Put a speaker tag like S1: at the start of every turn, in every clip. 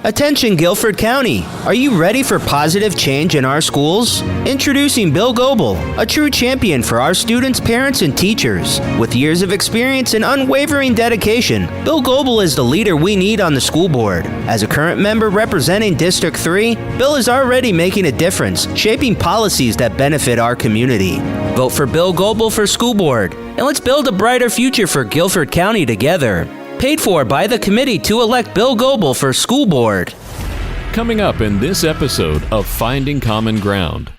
S1: Attention Guilford County, are you ready for positive change in our schools? Introducing Bill Goebel, a true champion for our students, parents, and teachers. With years of experience and unwavering dedication, Bill Goebel is the leader we need on the school board. As a current member representing District 3, Bill is already making a difference, shaping policies that benefit our community. Vote for Bill Goebel for school board, and let's build a brighter future for Guilford County together. Paid for by the committee to elect Bill Goebel for school board.
S2: Coming up in this episode of Finding Common Ground.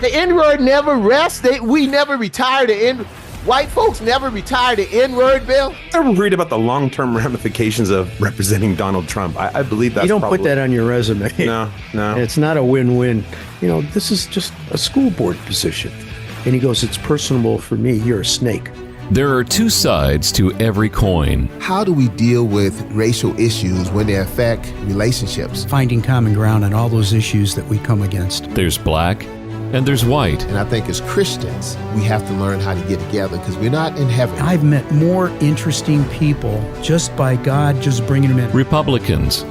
S3: The N-word never rests. We never retire the N. White folks never retire the N-word, Bill.
S4: I'm worried about the long-term ramifications of representing Donald Trump. I believe that's
S5: You don't
S4: probably...
S5: put that on your resume.
S4: No.
S5: It's not a win-win. This is just a school board position. And he goes, it's personable for me. You're a snake.
S2: There are two sides to every coin.
S6: How do we deal with racial issues when they affect relationships?
S7: Finding common ground on all those issues that we come against.
S2: There's black and there's white.
S6: And I think as Christians, we have to learn how to get together because we're not in heaven.
S7: I've met more interesting people just by God just bringing them in.
S2: Republicans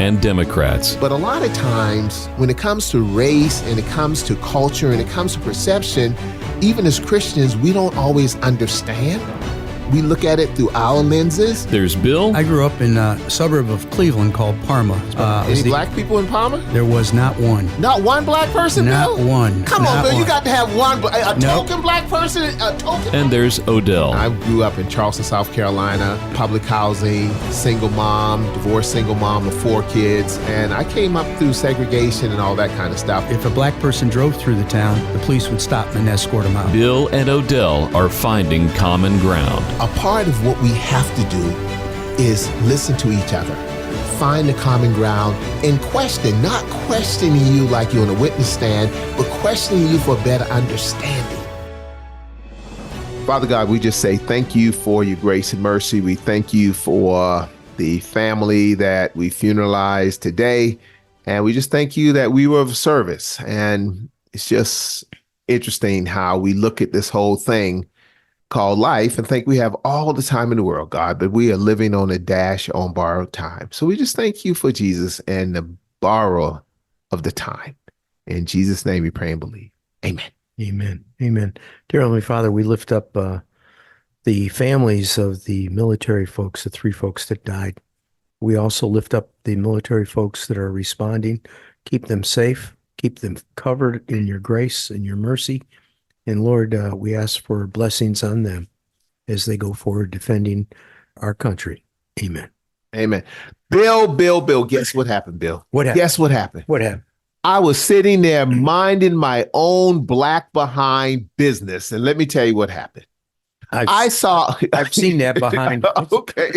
S2: and Democrats.
S6: But a lot of times, when it comes to race and it comes to culture and it comes to perception, even as Christians, we don't always understand. We look at it through our lenses.
S2: There's Bill.
S7: I grew up in a suburb of Cleveland called Parma.
S6: Any black people in Parma?
S7: There was not one.
S6: Not one black person,
S7: Not
S6: Bill?
S7: one.
S6: Come on,
S7: Not
S6: Bill.
S7: one.
S6: You got to have one. A
S7: Nope.
S6: token black person? A token?
S2: And there's Odell.
S6: I grew up in Charleston, South Carolina, public housing, single mom, divorced single mom of 4 kids. And I came up through segregation and all that kind of stuff.
S7: If a black person drove through the town, the police would stop and escort him out.
S2: Bill and Odell are finding common ground.
S6: A part of what we have to do is listen to each other, find the common ground, and question, not questioning you like you're on a witness stand, but questioning you for better understanding. Father God, we just say thank you for your grace and mercy. We thank you for the family that we funeralized today. And we just thank you that we were of service. And it's just interesting how we look at this whole thing called life and think we have all the time in the world, God, but we are living on a dash on borrowed time. So we just thank you for Jesus and the borrower of the time. In Jesus' name we pray and believe. Amen.
S5: Amen. Amen. Dear Heavenly Father, we lift up the families of the military folks, the 3 folks that died. We also lift up the military folks that are responding. Keep them safe. Keep them covered in your grace and your mercy. And Lord, we ask for blessings on them as they go forward defending our country. Amen.
S6: Amen. Bill, guess what happened, Bill?
S5: What happened?
S6: Guess what happened?
S5: What happened?
S6: I was sitting there minding my own black behind business. And let me tell you what happened. I've
S5: seen that behind.
S6: Okay.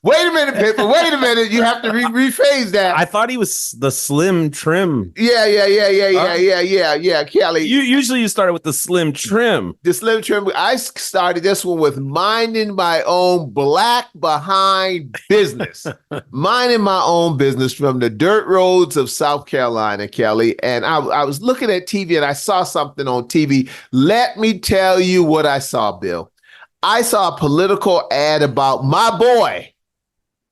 S6: Wait a minute, Pippa. Wait a minute. You have to rephrase that.
S4: I thought he was the slim trim.
S6: Yeah, Kelly.
S4: Usually you started with the slim trim.
S6: The slim trim. I started this one with minding my own black behind business. Minding my own business from the dirt roads of South Carolina, Kelly. And I was looking at TV and I saw something on TV. Let me tell you what I saw, Bill. I saw a political ad about my boy,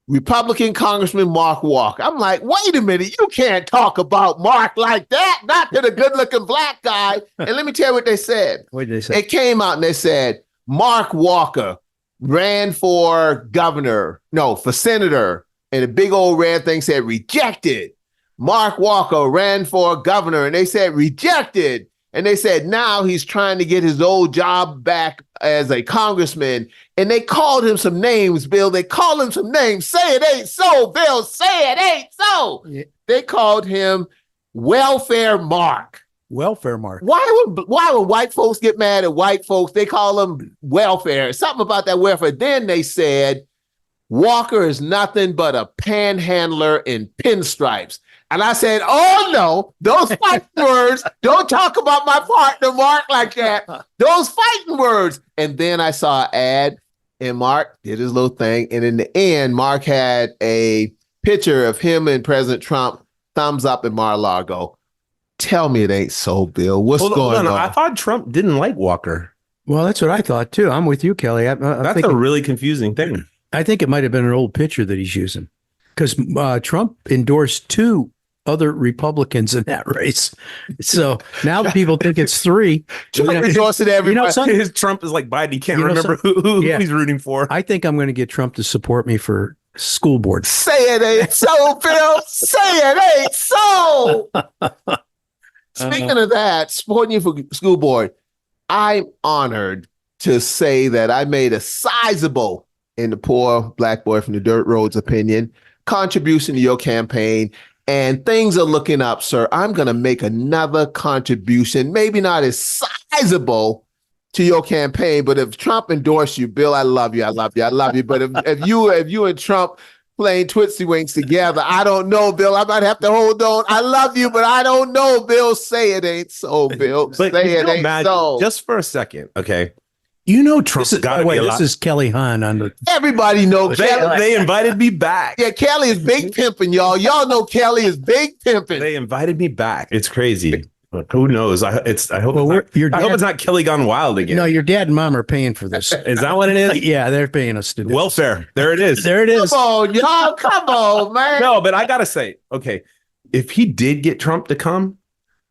S6: Republican Congressman Mark Walker. I'm like, wait a minute, you can't talk about Mark like that, not to the good-looking black guy. And let me tell you what they said.
S5: What did they say?
S6: It came out and they said, Mark Walker ran for senator, and a big old red thing said rejected. Mark Walker ran for governor, and they said rejected. And they said now he's trying to get his old job back as a congressman. And they called him some names, Bill. They called him some names. Say it ain't so, Bill. Say it ain't so. Yeah. They called him Welfare Mark.
S5: Welfare Mark.
S6: Why would white folks get mad at white folks? They call them welfare. Something about that welfare. Then they said Walker is nothing but a panhandler in pinstripes. And I said, oh, no, those fighting words, don't talk about my partner, Mark, like that. Those fighting words. And then I saw an ad, and Mark did his little thing. And in the end, Mark had a picture of him and President Trump, thumbs up in Mar-a-Lago. Tell me it ain't so, Bill. What's going on?
S4: I thought Trump didn't like Walker.
S5: Well, that's what I thought, too. I'm with you, Kelly.
S4: That's a really confusing thing.
S5: I think it might have been an old picture that he's using. because Trump endorsed 2 other Republicans in that race. So now people think it's 3.
S3: Trump endorsing everybody.
S4: His Trump is like Biden. He can't remember
S5: something?
S4: who
S5: Yeah.
S4: he's rooting for.
S5: I think I'm going to get Trump to support me for school board.
S3: Say it ain't so, Bill. Say it ain't so. Speaking of that, supporting you for school board, I'm honored to say that I made a sizable, in the poor black boy from the dirt roads opinion, contribution to your campaign. And things are looking up, sir. I'm going to make another contribution, maybe not as sizable to your campaign, but if Trump endorsed you, Bill, I love you. I love you. I love you. But if you and Trump playing Twitsy Winks together, I don't know, Bill. I might have to hold on. I love you, but I don't know, Bill. Say it ain't so, Bill.
S4: But
S3: Say it ain't so.
S4: Just for a second, okay?
S5: Trump's got to be a lot. This is Kelly Hahn on the.
S3: Everybody know Kelly.
S4: They invited me back.
S3: Yeah, Kelly is big pimping, y'all. Y'all know Kelly is big pimping.
S4: They invited me back. It's crazy. Who knows? I hope it's not Kelly gone wild again.
S5: No, your dad and mom are paying for this.
S4: Is that what it is?
S5: Yeah, they're paying us to do
S4: Welfare. There it is.
S5: There it is.
S3: Come on, y'all. Come on, man.
S4: No, but I gotta say, okay, if he did get Trump to come,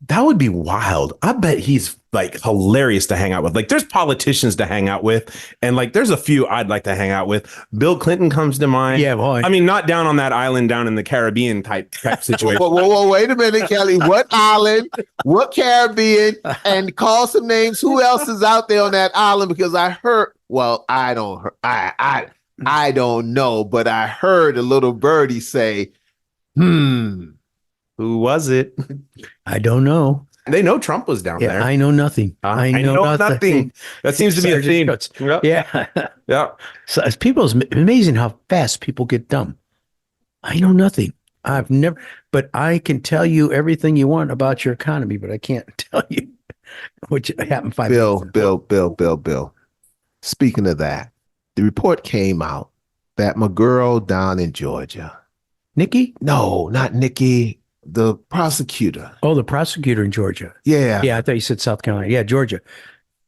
S4: that would be wild. I bet he's like hilarious to hang out with. Like, there's politicians to hang out with, and like there's a few I'd like to hang out with. Bill Clinton comes to mind.
S5: Yeah, boy.
S4: I mean, not down on that island down in the Caribbean type situation.
S3: Whoa, wait a minute, Kelly. What island? What Caribbean? And call some names. Who else is out there on that island? Because I heard. Well, I don't know, but I heard a little birdie say,
S4: Who was it?
S5: I don't know.
S4: They know Trump was down there.
S5: I know nothing. I know nothing.
S4: That seems to be a theme.
S5: Yep. Yeah.
S4: Yeah.
S5: So it's amazing how fast people get dumb. I know nothing. I've never, but I can tell you everything you want about your economy, but I can't tell you what happened 5
S3: Bill,
S5: minutes ago.
S3: Bill. Speaking of that, the report came out that my girl down in Georgia.
S5: Nikki?
S3: No, not Nikki. The prosecutor.
S5: Oh, the prosecutor in Georgia.
S3: Yeah.
S5: Yeah, I thought you said South Carolina. Yeah, Georgia.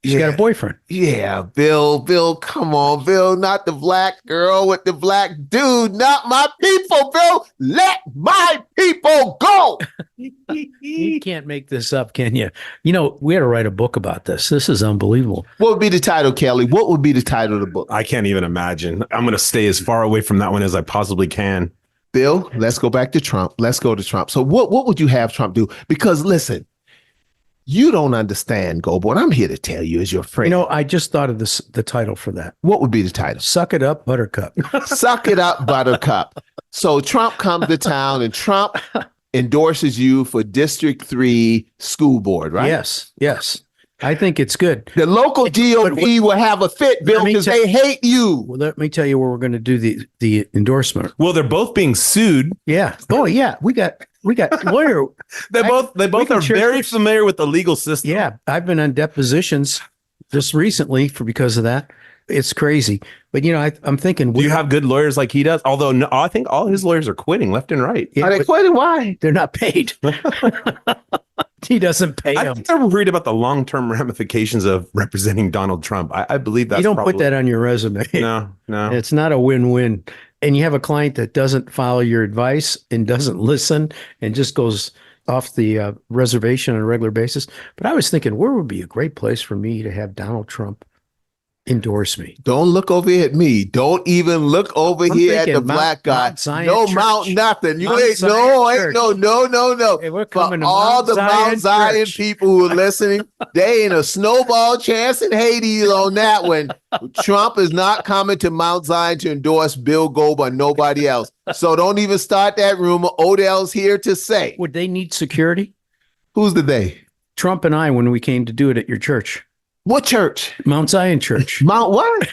S5: She's got a boyfriend.
S3: Yeah, Bill, come on, Bill. Not the black girl with the black dude. Not my people, Bill. Let my people go.
S5: You can't make this up, can you? You know, we had to write a book about this. This is unbelievable.
S3: What would be the title, Kelly? What would be the title of the book?
S4: I can't even imagine. I'm going to stay as far away from that one as I possibly can.
S3: Bill, let's go back to Trump. Let's go to Trump. So what would you have Trump do? Because listen, you don't understand, Gobo, and I'm here to tell you as your friend.
S5: You know, I just thought of the title for that.
S3: What would be the title?
S5: Suck It Up, Buttercup.
S3: Suck it up, Buttercup. So Trump comes to town and Trump endorses you for District 3 school board, right?
S5: Yes. I think it's good.
S3: The local DOP will have a fit, Bill, because they hate you.
S5: Well, let me tell you where we're going to do the endorsement.
S4: Well, they're both being sued.
S5: Yeah. Oh, yeah. We got lawyer.
S4: They both are very familiar with the legal system.
S5: Yeah, I've been on depositions just recently because of that. It's crazy, but you know, I'm thinking.
S4: Do you have good lawyers like he does? Although no, I think all his lawyers are quitting left and right.
S5: Yeah,
S3: are they quitting? Why?
S5: They're not paid. He doesn't pay
S4: I
S5: them.
S4: think they're worried about the long-term ramifications of representing Donald Trump. I believe that's.
S5: You don't put that on your resume.
S4: No.
S5: It's not a win-win. And you have a client that doesn't follow your advice and doesn't listen and just goes off the reservation on a regular basis. But I was thinking, where would be a great place for me to have Donald Trump endorse me?
S3: Don't look over here at me. Don't even look over here at the black guy. No Mount nothing. You ain't no.
S5: Hey, we're coming
S3: For
S5: to
S3: all
S5: Mount
S3: the Mount Zion
S5: Church.
S3: people who are listening, they ain't a snowball chance in Hades on that one. Trump is not coming to Mount Zion to endorse Bill Gold or nobody else. So don't even start that rumor. Odell's here to say.
S5: Would they need security?
S3: Who's the they?
S5: Trump and I, when we came to do it at your church.
S3: What church?
S5: Mount Zion Church.
S3: Mount what?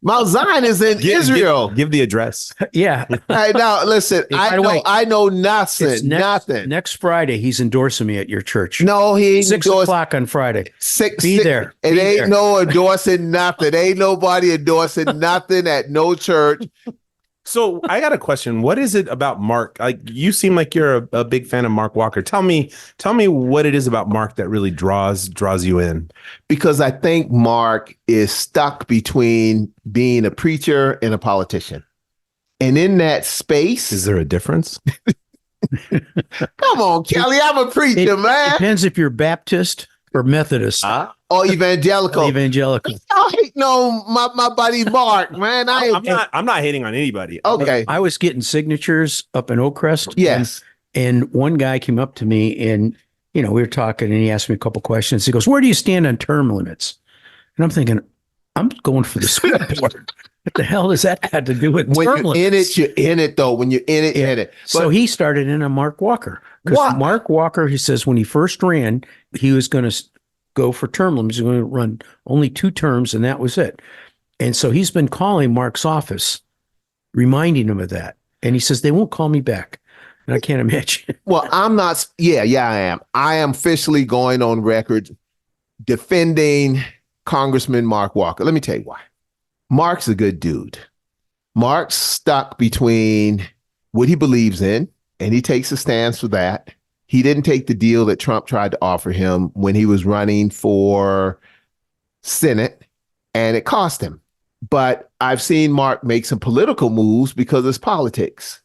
S3: Mount Zion is in Israel.
S4: Give the address.
S5: Yeah.
S3: Hey, now listen.
S5: Hey, by the way,
S3: I know nothing.
S5: It's next Friday, he's endorsing me at your church.
S3: No, he ain't
S5: 6 o'clock on Friday. Be there.
S3: It
S5: Be
S3: ain't
S5: there.
S3: no endorsing nothing. Ain't nobody endorsing nothing at no church.
S4: So I got a question. What is it about Mark? Like, you seem like you're a big fan of Mark Walker. Tell me what it is about Mark that really draws you in.
S3: Because I think Mark is stuck between being a preacher and a politician. And in that space,
S4: Is there a difference?
S3: come on, Kelly, I'm a preacher, man.
S5: Depends if you're Baptist or Methodist.
S3: Or evangelical.
S5: Evangelical.
S3: Y'all hating on my buddy Mark, man.
S4: I'm not hating on anybody.
S3: Okay.
S5: I was getting signatures up in Oakcrest.
S3: Yes.
S5: And one guy came up to me and, we were talking and he asked me a couple questions. He goes, where do you stand on term limits? And I'm thinking, I'm going for the school board. What the hell does that have to do with
S3: When
S5: term
S3: you're
S5: limits?
S3: in it, you're in it, though. When you're in it, you're in it.
S5: So he started in on Mark Walker. Because Mark Walker, he says, when he first ran, he was going to go for term limits. He was going to run only 2 terms, and that was it. And so he's been calling Mark's office, reminding him of that. And he says, they won't call me back. And I can't imagine.
S3: Well, I'm not. Yeah, I am. I am officially going on record defending Congressman Mark Walker. Let me tell you why. Mark's a good dude. Mark's stuck between what he believes in, and he takes a stance for that. He didn't take the deal that Trump tried to offer him when he was running for Senate, and it cost him. But I've seen Mark make some political moves because it's politics.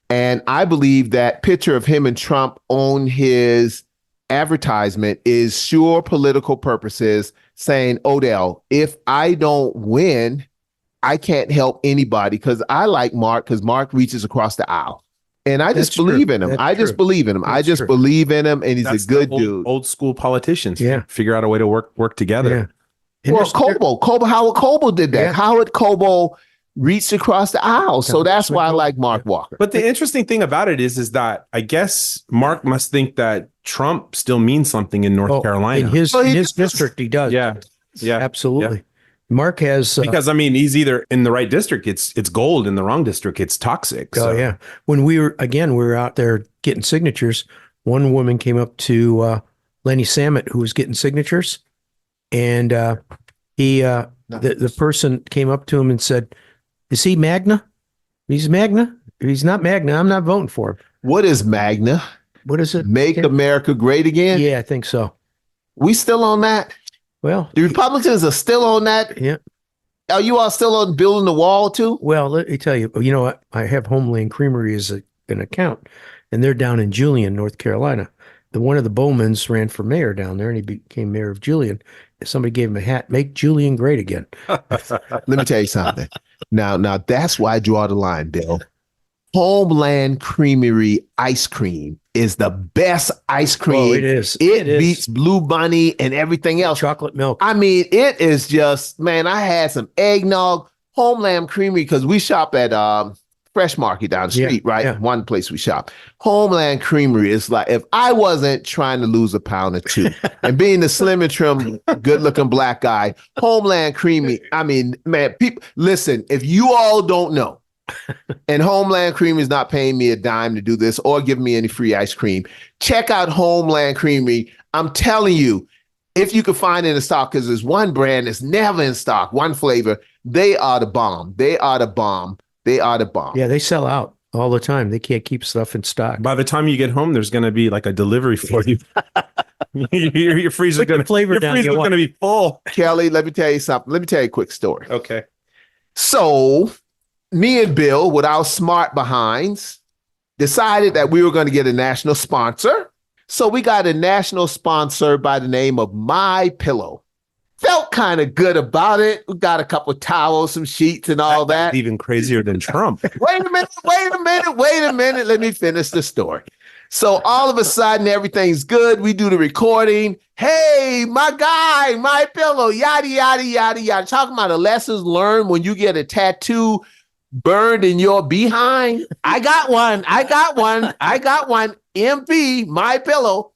S3: And I believe that picture of him and Trump on his advertisement is sure political purposes, saying, Odell, if I don't win, I can't help anybody, because I like Mark because Mark reaches across the aisle. And I just believe in him. I just believe in him. I just believe in him, and he's a good dude.
S4: Old school politicians.
S5: Yeah.
S4: Figure out a way to work together.
S5: Yeah.
S3: Well, Howard Coble did that.
S5: Yeah.
S3: Howard Coble reached across the aisle. So that's why I like Mark Walker.
S4: But the interesting thing about it is that I guess Mark must think that Trump still means something in North Carolina.
S5: In his district, he does.
S4: Yeah.
S5: Absolutely. Mark has
S4: because he's either in the right district, it's gold. In the wrong district, it's toxic.
S5: Oh yeah. When we were out there getting signatures. One woman came up to Lenny Sammet, who was getting signatures, and the person came up to him and said, "Is he Magna? He's Magna. If he's not Magna, I'm not voting for him."
S3: What is Magna?
S5: What is it?
S3: Make America Great Again?
S5: Yeah, I think so.
S3: We still on that?
S5: Well,
S3: the Republicans are still on that?
S5: Yeah.
S3: Are you all still on building the wall too?
S5: Well, let me tell you, what? I have Homeland Creamery as an account, and they're down in Julian, North Carolina. One of the Bowmans ran for mayor down there, and he became mayor of Julian. Somebody gave him a hat, "Make Julian Great Again."
S3: Let me tell you something. Now that's why I draw the line, Bill. Homeland Creamery ice cream is the best ice cream.
S5: Oh, it is.
S3: It beats Blue Bunny and everything else.
S5: Chocolate milk.
S3: I mean, it is just, man, I had some eggnog. Homeland Creamery, because we shop at Fresh Market down the street, right?
S5: Yeah.
S3: One place we shop. Homeland Creamery is like, if I wasn't trying to lose a pound or 2 and being the slim and trim, good looking black guy, Homeland Creamery, I mean, man, people, listen, if you all don't know, and Homeland Creamery is not paying me a dime to do this or giving me any free ice cream, check out Homeland Creamery. I'm telling you, if you can find it in stock, because there's one brand that's never in stock, one flavor, they are the bomb. They are the bomb. They are the bomb.
S5: Yeah, they sell out all the time. They can't keep stuff in stock.
S4: By the time you get home, there's going to be like a delivery for you. your freezer is going to be full.
S3: Kelly, let me tell you something. Let me tell you a quick story.
S4: Okay.
S3: So me and Bill, with our smart behinds, decided that we were going to get a national sponsor. So we got a national sponsor by the name of My Pillow. Felt kind of good about it. We got a couple of towels, some sheets, and all that.
S4: Even crazier than Trump.
S3: Wait a minute. Let me finish the story. So all of a sudden, everything's good. We do the recording. Hey, my guy, My Pillow, yada, yada, yada, yada. Talking about the lessons learned when you get a tattoo burned in your behind. I got one. MP, My Pillow.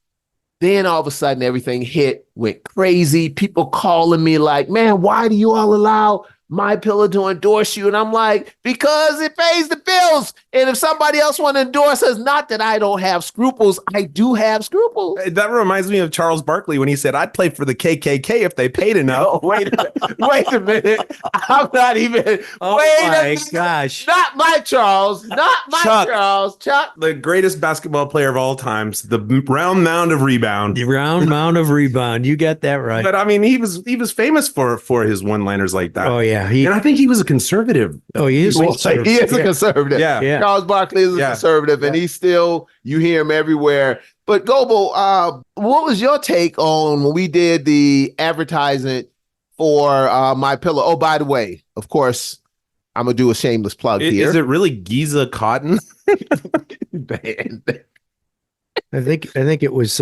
S3: Then all of a sudden, everything went crazy. People calling me like, man, why do you all allow My Pillow to endorse you? And I'm like, because it pays the bills. And if somebody else want to endorse us, not that I don't have scruples, I do have scruples.
S4: That reminds me of Charles Barkley when he said, I'd play for the KKK if they paid enough.
S3: Oh, wait a minute. I'm not even.
S5: Oh my gosh.
S3: Not my Charles. Charles. Chuck.
S4: The greatest basketball player of all times, the round mound of rebound.
S5: The round mound of rebound. You got that right.
S4: But I mean, he was famous for his one-liners like that.
S5: Oh yeah. Yeah,
S4: And I think he was a conservative.
S5: he is.
S3: He is a conservative.
S4: Yeah.
S5: Yeah.
S3: Charles Barkley is a conservative, and he's still, you hear him everywhere. But Goebel, what was your take on when we did the advertisement for My Pillow? Oh, by the way, of course, I'm gonna do a shameless plug here.
S4: Is it really Giza cotton?
S3: Man.
S5: I think it was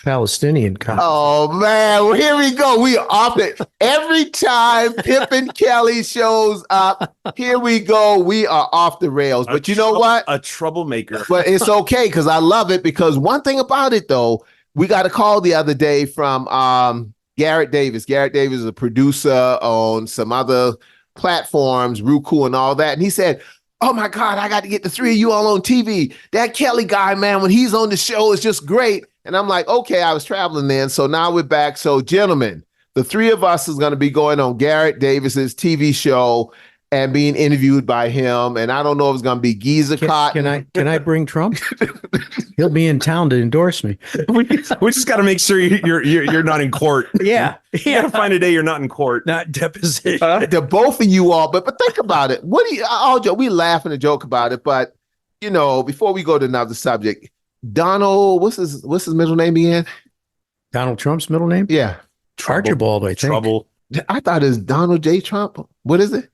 S5: Palestinian cotton.
S3: Oh man, well, here we go. We are off it. Every time Pippin Kelly shows up, here we go. We are off the rails. But you know what?
S4: A troublemaker.
S3: But it's okay because I love it, because one thing about it though, we got a call the other day from Garrett Davis. Garrett Davis is a producer on some other platforms, Roku and all that. And he said, oh my God, I got to get the three of you all on TV. That Kelly guy, man, when he's on the show, is just great. And I'm like, okay, I was traveling then. So now we're back. So gentlemen, the three of us is going to be going on Garrett Davis's TV show and being interviewed by him. And I don't know if it's going to be Giza Cotton.
S5: Can I bring Trump? He'll be in town to endorse me.
S4: We just got to make sure you're not in court.
S5: Yeah.
S4: You got to find a day you're not in court.
S5: Not deposition.
S3: To both of you all, but think about it. What do you? All joke, we laugh and joke about it, but you know, before we go to another subject, Donald, what's his middle name again?
S5: Donald Trump's middle name?
S3: Yeah,
S5: Archibald, I think.
S4: Trouble.
S3: I thought it's Donald J. Trump. What is it?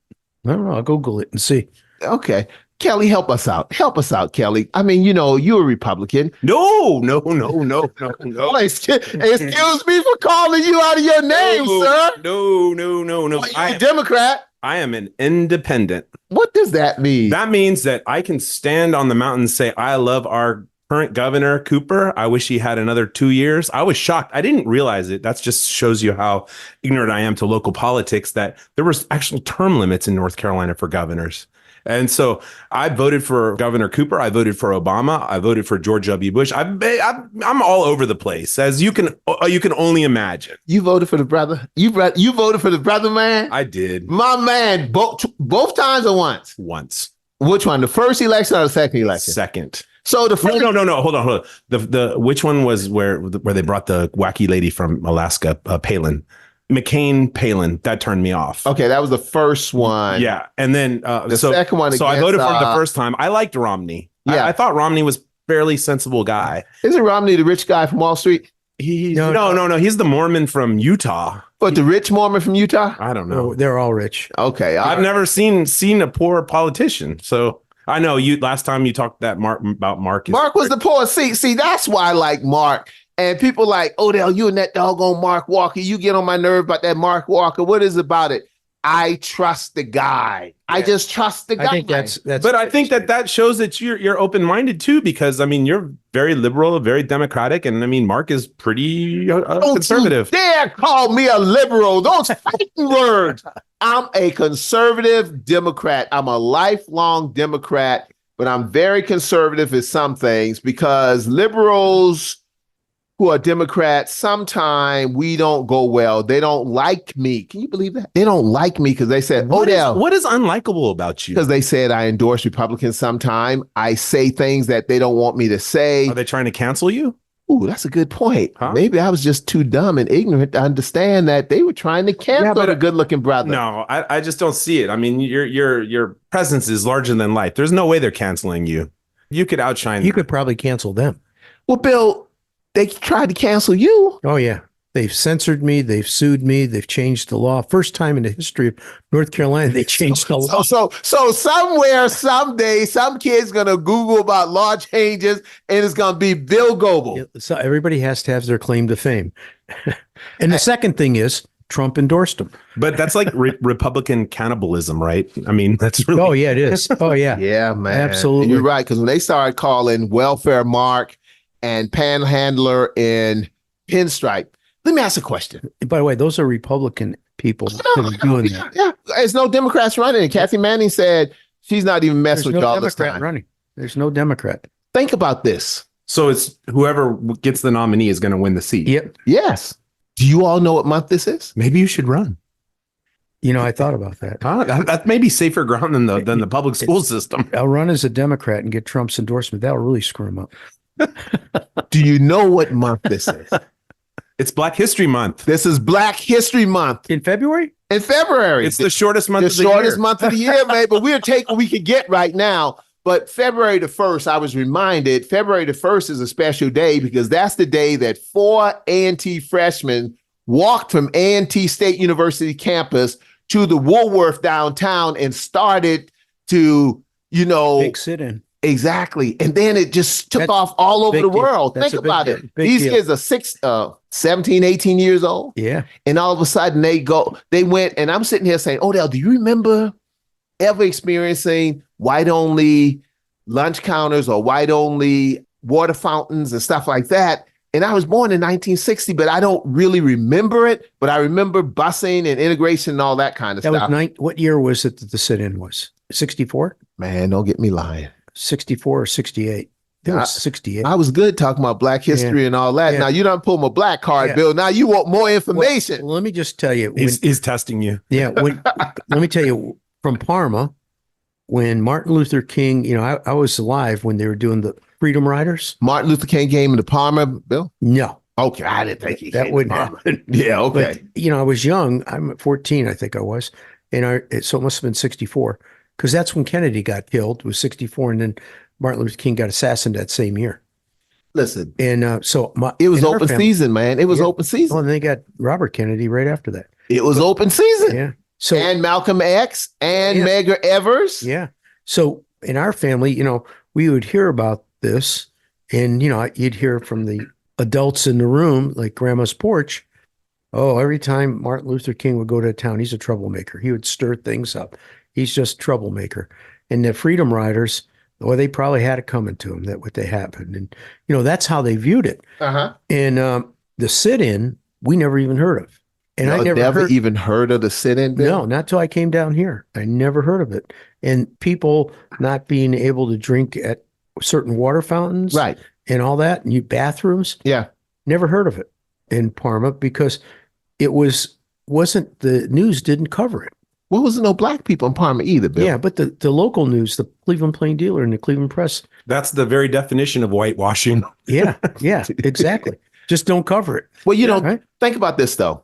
S5: I don't know. I'll Google it and see.
S3: Okay. Kelly, help us out. Help us out, Kelly. I mean, you know, you're a Republican.
S4: No.
S3: Oh, excuse me for calling you out of your name, sir.
S4: No.
S3: Oh, you're a Democrat.
S4: I am an independent.
S3: What does that mean?
S4: That means that I can stand on the mountain and say, I love our current governor, Cooper. I wish he had another 2 years. I was shocked. I didn't realize it. That just shows you how ignorant I am to local politics, that there was actual term limits in North Carolina for governors. And so I voted for Governor Cooper. I voted for Obama. I voted for George W. Bush. I'm all over the place, as you can only imagine.
S3: You voted for the brother. You voted for the brother, man.
S4: I did.
S3: My man, both times or once?
S4: Once.
S3: Which one? The first election or the second election?
S4: Second.
S3: So the first.
S4: No. Hold on. The which one was where they brought the wacky lady from Alaska, Palin? McCain Palin, that turned me off.
S3: Okay, that was the first one.
S4: Yeah, and then
S3: the second one.
S4: So I voted for the first time. I liked Romney.
S3: Yeah,
S4: I thought Romney was a fairly sensible guy.
S3: Isn't Romney the rich guy from Wall Street?
S4: No. He's the Mormon from Utah.
S3: But the rich Mormon from Utah?
S4: I don't know.
S5: Oh, they're all rich.
S3: Okay,
S4: I've never seen a poor politician. So I know you. Last time you talked about Mark.
S3: Mark was the poor. See, that's why I like Mark. And people like, Odell, you and that doggone Mark Walker, you get on my nerve about that Mark Walker. What is it about it? I trust the guy. Yeah. I just trust the guy.
S5: I think that's.
S4: But I think that shows that you're open-minded too, because I mean you're very liberal, very democratic, and I mean Mark is pretty conservative.
S3: Don't you dare call me a liberal. Those fighting words. I'm a conservative Democrat. I'm a lifelong Democrat, but I'm very conservative in some things, because liberals who are Democrats, sometimes we don't go well. They don't like me. Can you believe that? They don't like me because they said, Odell.
S4: What is unlikable about you?
S3: Because they said I endorse Republicans sometime. I say things that they don't want me to say.
S4: Are they trying to cancel you?
S3: Ooh, that's a good point.
S4: Huh?
S3: Maybe I was just too dumb and ignorant to understand that they were trying to cancel the good-looking brother.
S4: No, I just don't see it. I mean, your presence is larger than life. There's no way they're canceling you. You could outshine them.
S5: You could probably cancel them.
S3: Well, Bill, they tried to cancel you.
S5: Oh, yeah. They've censored me. They've sued me. They've changed the law. First time in the history of North Carolina, they changed the law.
S3: So somewhere, someday, some kid's going to Google about law changes, and it's going to be Bill Goebel.
S5: So everybody has to have their claim to fame. And the second thing is Trump endorsed him.
S4: But that's like Republican cannibalism, right? I mean, that's really.
S5: Oh, yeah, it is. Oh, yeah.
S3: Yeah, man.
S5: Absolutely.
S3: And you're right, because when they started calling Welfare Mark and Panhandler in Pinstripe. Let me ask a question.
S5: By the way, those are Republican people that are doing that.
S3: Yeah, there's no Democrats running. And Kathy Manning said she's not even messing with y'all this time.
S5: Running. There's no Democrat.
S3: Think about this.
S4: So it's whoever gets the nominee is going to win the seat.
S5: Yep.
S3: Yes. Do you all know what month this is?
S4: Maybe you should run.
S5: You know, I thought about that.
S4: That may be safer ground than the public school system.
S5: I'll run as a Democrat and get Trump's endorsement. That'll really screw him up.
S3: Do you know what month this is?
S4: It's Black History Month.
S3: This is Black History Month
S5: In February?
S3: in February.
S4: It's the shortest month
S3: the
S4: of the
S3: shortest
S4: year.
S3: month of the year, man. But we'll take what we can get right now. But February the 1st, I was reminded, February the 1st is a special day because that's the day that 4 A&T freshmen walked from A&T State University campus to the Woolworth downtown and started to,
S5: Big sit-in.
S3: exactly. And then it just took
S5: That's
S3: off all over
S5: big
S3: the
S5: deal.
S3: world.
S5: That's
S3: Think
S5: a big
S3: about
S5: deal.
S3: it.
S5: Big
S3: These
S5: deal.
S3: kids are 17, 18 years old.
S5: Yeah.
S3: And all of a sudden they went, and I'm sitting here saying, Odell, do you remember ever experiencing white-only lunch counters or white-only water fountains and stuff like that? And I was born in 1960, but I don't really remember it. But I remember busing and integration and all that kind of
S5: That
S3: stuff.
S5: was what year was it that the sit-in was? 64?
S3: Man, don't get me lying.
S5: 64 or 68? It was 68.
S3: I was good talking about Black history and all that.
S5: Yeah.
S3: Now, you done pull my black card,
S5: Yeah.
S3: Bill. Now you want more information.
S5: Well, let me just tell you.
S4: He's testing you.
S5: Let me tell you, from Parma, when Martin Luther King, I was alive when they were doing the Freedom Riders.
S3: Martin Luther King came into Palmer, Bill?
S5: No,
S3: Okay, I didn't think he
S5: that
S3: came
S5: wouldn't
S3: to Palmer.
S5: happen.
S3: Yeah, okay.
S5: But, I was young. I'm at 14, I think I was. So it must have been 64 because that's when Kennedy got killed, was 64. And then Martin Luther King got assassinated that same year.
S3: Listen,
S5: And
S3: it was
S5: in our
S3: open
S5: family-
S3: season, man. It was
S5: Yeah.
S3: open season.
S5: Oh, and they got Robert Kennedy right after that.
S3: It was open season.
S5: Yeah. So,
S3: And Malcolm X and
S5: Yeah.
S3: Medgar Evers.
S5: yeah. So in our family, we would hear about this and, you'd hear from the adults in the room, like grandma's porch. Oh, every time Martin Luther King would go to a town, he's a troublemaker. He would stir things up. He's just troublemaker. And the Freedom Riders, well, they probably had it coming to them that what they happened. And, that's how they viewed it.
S3: Uh-huh.
S5: And the sit-in, we never even heard of. And I never
S3: even heard of the sit-in bill.
S5: No, not till I came down here. I never heard of it. And people not being able to drink at certain water fountains,
S3: Right.
S5: and all that, and bathrooms,
S3: Yeah.
S5: never heard of it in Parma because it wasn't the news didn't cover it.
S3: Well, wasn't no black people in Parma either, Bill.
S5: Yeah, but the local news, the Cleveland Plain Dealer and the Cleveland Press,
S4: That's the very definition of whitewashing.
S5: yeah, exactly. Just don't cover it.
S3: Well,
S5: Right?
S3: think about this, though.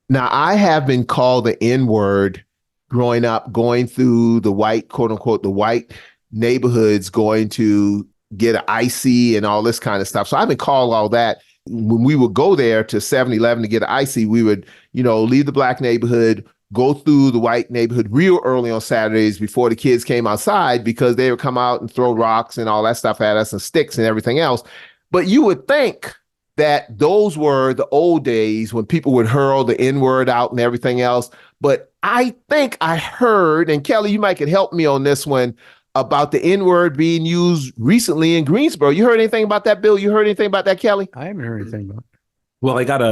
S3: Now, I have been called the N-word growing up, going through the white, quote unquote, the white neighborhoods, going to get an icy and all this kind of stuff. So I've been called all that. When we would go there to 7-Eleven to get an icy, we would, leave the black neighborhood, go through the white neighborhood real early on Saturdays before the kids came outside because they would come out and throw rocks and all that stuff at us and sticks and everything else. But you would think that those were the old days when people would hurl the N-word out and everything else. But I think I heard, and Kelly, you might could help me on this one, about the N-word being used recently in Greensboro. You heard anything about that, Bill? You heard anything about that, Kelly?
S5: I haven't heard anything about it.
S4: Well, we got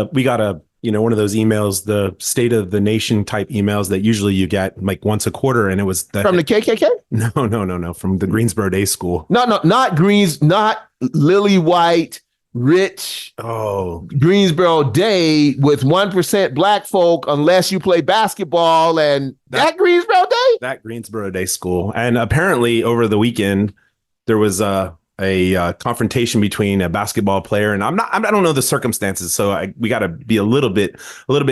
S4: a one of those emails, the State of the Nation type emails that usually you get like once a quarter, and it was
S3: From the KKK?
S4: No, from the Greensboro Day School.
S3: No, not Lily White, rich Greensboro Day with 1% black folk unless you play basketball and that Greensboro Day?
S4: That Greensboro Day School. And apparently over the weekend, there was a confrontation between a basketball player and I don't know the circumstances, so we got to be a little bit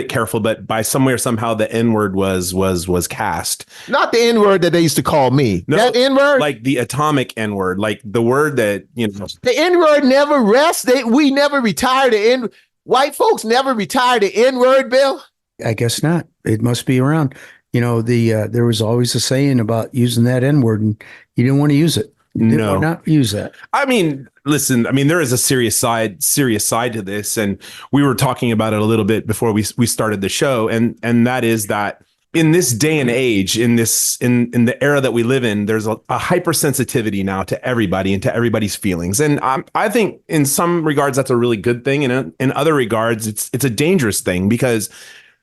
S4: careful. But by somehow the N-word was cast.
S3: Not the N-word that they used to call me.
S4: No,
S3: that N-word,
S4: like the atomic N-word, like the word that
S3: the N-word never rests. We never retire the N. White folks never retire the N-word, Bill.
S5: I guess not. It must be around. There was always a saying about using that N-word, and you didn't want to use it. You didn't want to not use that.
S4: I mean, listen, there is a serious side to this. And we were talking about it a little bit before we started the show. And that is that in this day and age, in the era that we live in, there's a hypersensitivity now to everybody and to everybody's feelings. And I think in some regards, that's a really good thing. And in other regards, it's a dangerous thing because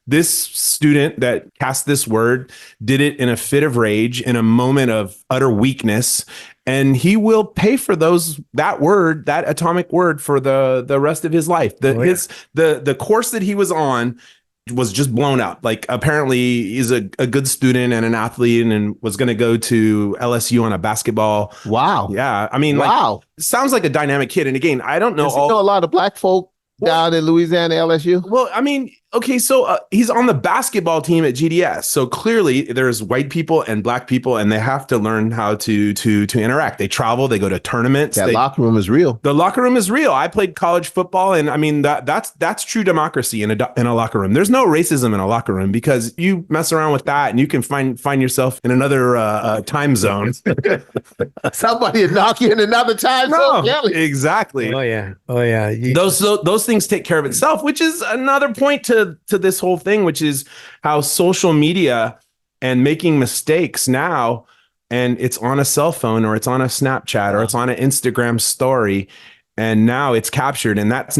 S4: this student that cast this word did it in a fit of rage, in a moment of utter weakness. And he will pay for that atomic word for the rest of his life. The course that he was on was just blown up. Like apparently he's a good student and an athlete and was going to go to LSU on a basketball.
S3: Wow.
S4: Yeah. Wow. Sounds like a dynamic kid. And again, I don't know.
S3: A lot of black folk down in Louisiana, LSU?
S4: Well, I mean, okay, so he's on the basketball team at GDS. So clearly there's white people and black people, and they have to learn how to interact. They travel, they go to tournaments.
S3: That locker room is real.
S4: The locker room is real. I played college football, and I mean that's true democracy in a locker room. There's no racism in a locker room because you mess around with that and you can find yourself in another time zone.
S3: Somebody would knock you in another time zone. Kelly.
S4: Exactly.
S5: Oh yeah.
S4: Those things take care of itself, which is another point to this whole thing, which is how social media and making mistakes now, and it's on a cell phone or it's on a Snapchat or it's on an Instagram story, and now it's captured, and that's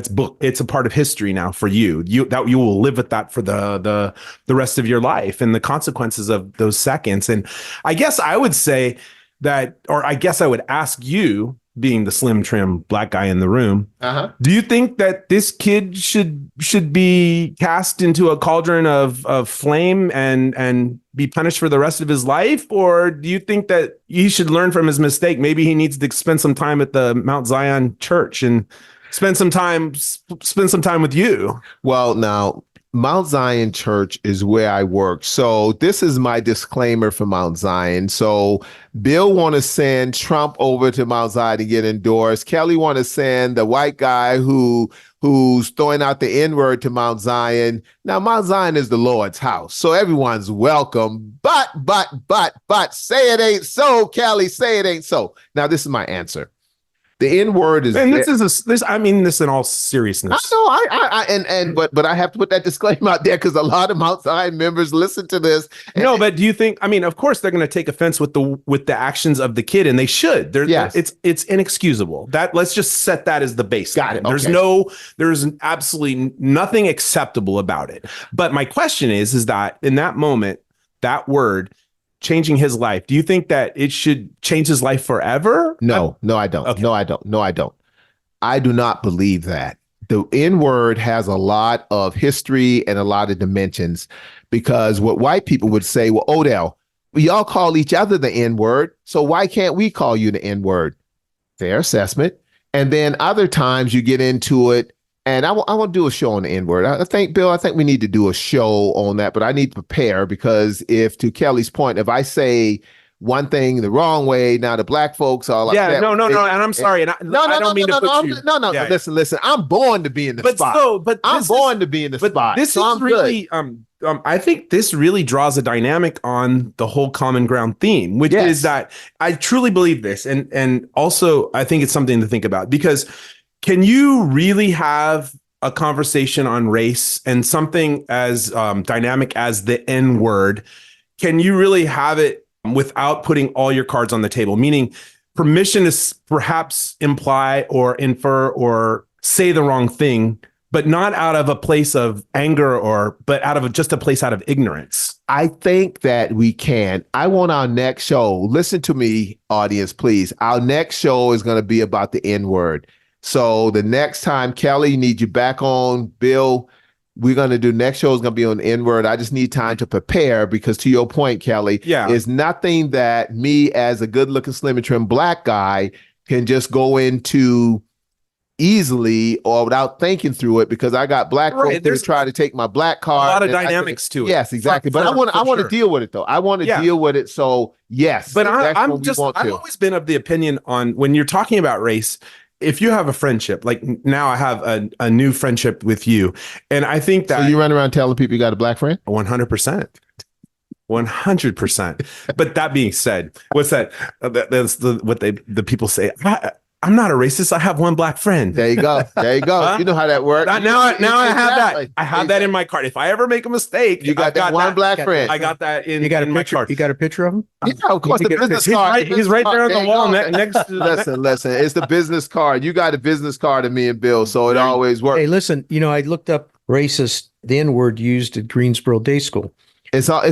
S4: book. It's a part of history now for you. You will live with that for the rest of your life and the consequences of those seconds. And I guess I would say that, or I guess I would ask you, being the slim trim black guy in the room, do you think that this kid should be cast into a cauldron of flame and be punished for the rest of his life? Or do you think that he should learn from his mistake? Maybe he needs to spend some time at the Mount Zion church and spend some time with you.
S3: Well, now Mount Zion Church is where I work. So this is my disclaimer for Mount Zion. So Bill want to send Trump over to Mount Zion to get endorsed. Kelly want to send the white guy who's throwing out the N-word to Mount Zion. Now, Mount Zion is the Lord's house, so everyone's welcome. But, say it ain't so, Kelly, say it ain't so. Now, this is my answer. The N-word is,
S4: and I mean this in all seriousness.
S3: I know, but I have to put that disclaimer out there because a lot of Mount Zion members listen to this.
S4: No, but do you think? I mean, of course they're going to take offense with the actions of the kid, and they should.
S3: Yes.
S4: It's inexcusable. That let's just set that as the baseline.
S3: Got it.
S4: There's absolutely nothing acceptable about it. But my question is that in that moment, that word changing his life, do you think that it should change his life forever?
S3: No, I don't.
S4: Okay.
S3: No, I don't. I do not believe that. The N-word has a lot of history and a lot of dimensions, because what white people would say, well, Odell, we all call each other the N-word, so why can't we call you the N-word? Fair assessment. And then other times you get into it, and I want to do a show on the N-word. I think, Bill, we need to do a show on that, but I need to prepare, because if, to Kelly's point, if I say one thing the wrong way, now the black folks are like,
S4: no, and I'm sorry, and I don't mean to put you.
S3: No.
S4: Yeah.
S3: Listen. I'm born to be in the spot. I'm born to be in the spot.
S4: This
S3: so
S4: is really, I think this really draws a dynamic on the whole common ground theme, which is that I truly believe this, and also I think it's something to think about, because can you really have a conversation on race and something as dynamic as the N-word? Can you really have it without putting all your cards on the table? Meaning permission to perhaps imply or infer or say the wrong thing, but not out of a place of anger but out of just a place out of ignorance.
S3: I think that we can. I want our next show. Listen to me, audience, please. Our next show is going to be about the N-word. So the next time, Kelly, need you back on. Bill, we're going to do next show is going to be on the N-word. I just need time to prepare, because to your point, Kelly, is nothing that me as a good looking slim and trim black guy can just go into easily or without thinking through it, because I got black folks who try to take my black card.
S4: A lot of dynamics to it.
S3: Yes, exactly. But I want to deal with it though. I want to deal with it. So yes,
S4: but I've always been of the opinion on when you're talking about race, if you have a friendship, like now I have a new friendship with you. And I think that.
S3: So you run around telling people you got a black friend?
S4: 100%. 100%. But that being said, what's that? That's the people say. I'm not a racist. I have one black friend.
S3: There you go. You know how that works.
S4: Now I have that. I have that in my card. If I ever make a mistake,
S3: you got that one black friend.
S4: I got that in my card.
S5: You got a picture of him?
S3: Yeah, of course. The business card.
S4: He's right there on the wall next to.
S3: Listen. It's the business card. You got a business card of me and Bill, so it always works.
S5: Hey, listen. I looked up racist, the N-word used at Greensboro Day School.
S3: It's all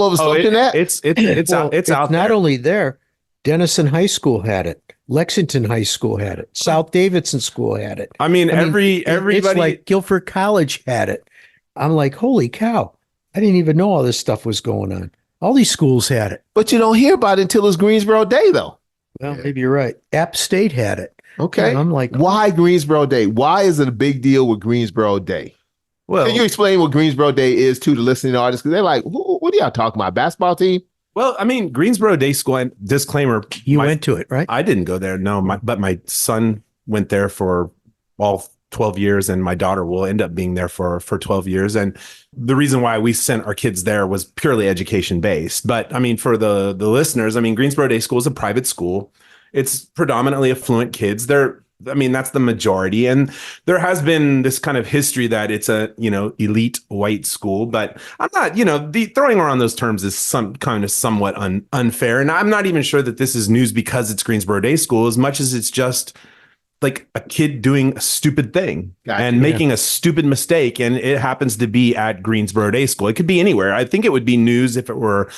S3: over the internet.
S4: It's out.
S5: Not only there. Denison High School had it. Lexington High School had it. South Davidson School had it.
S4: Everybody.
S5: It's like Guilford College had it. I'm like, holy cow. I didn't even know all this stuff was going on. All these schools had it.
S3: But you don't hear about it until it's Greensboro Day, though.
S5: Well, maybe you're right. App State had it.
S3: Okay.
S5: And I'm like,
S3: why Greensboro Day? Why is it a big deal with Greensboro Day?
S4: Well,
S3: Can you explain what Greensboro Day is to the listening audience? Because they're like, what are y'all talking about? Basketball team?
S4: well, I mean, Greensboro Day School, and disclaimer.
S5: you went to it, right?
S4: I didn't go there. No, but my son went there for all 12 years, and my daughter will end up being there for 12 years. And the reason why we sent our kids there was purely education based. But I mean, for the listeners, I mean, Greensboro Day School is a private school. It's predominantly affluent kids. That's the majority. And there has been this kind of history that it's a, elite white school, but I'm not, throwing around those terms is somewhat unfair. And I'm not even sure that this is news because it's Greensboro Day School as much as it's just like a kid doing a stupid thing and making a stupid mistake. And it happens to be at Greensboro Day School. It could be anywhere. I think it would be news if it were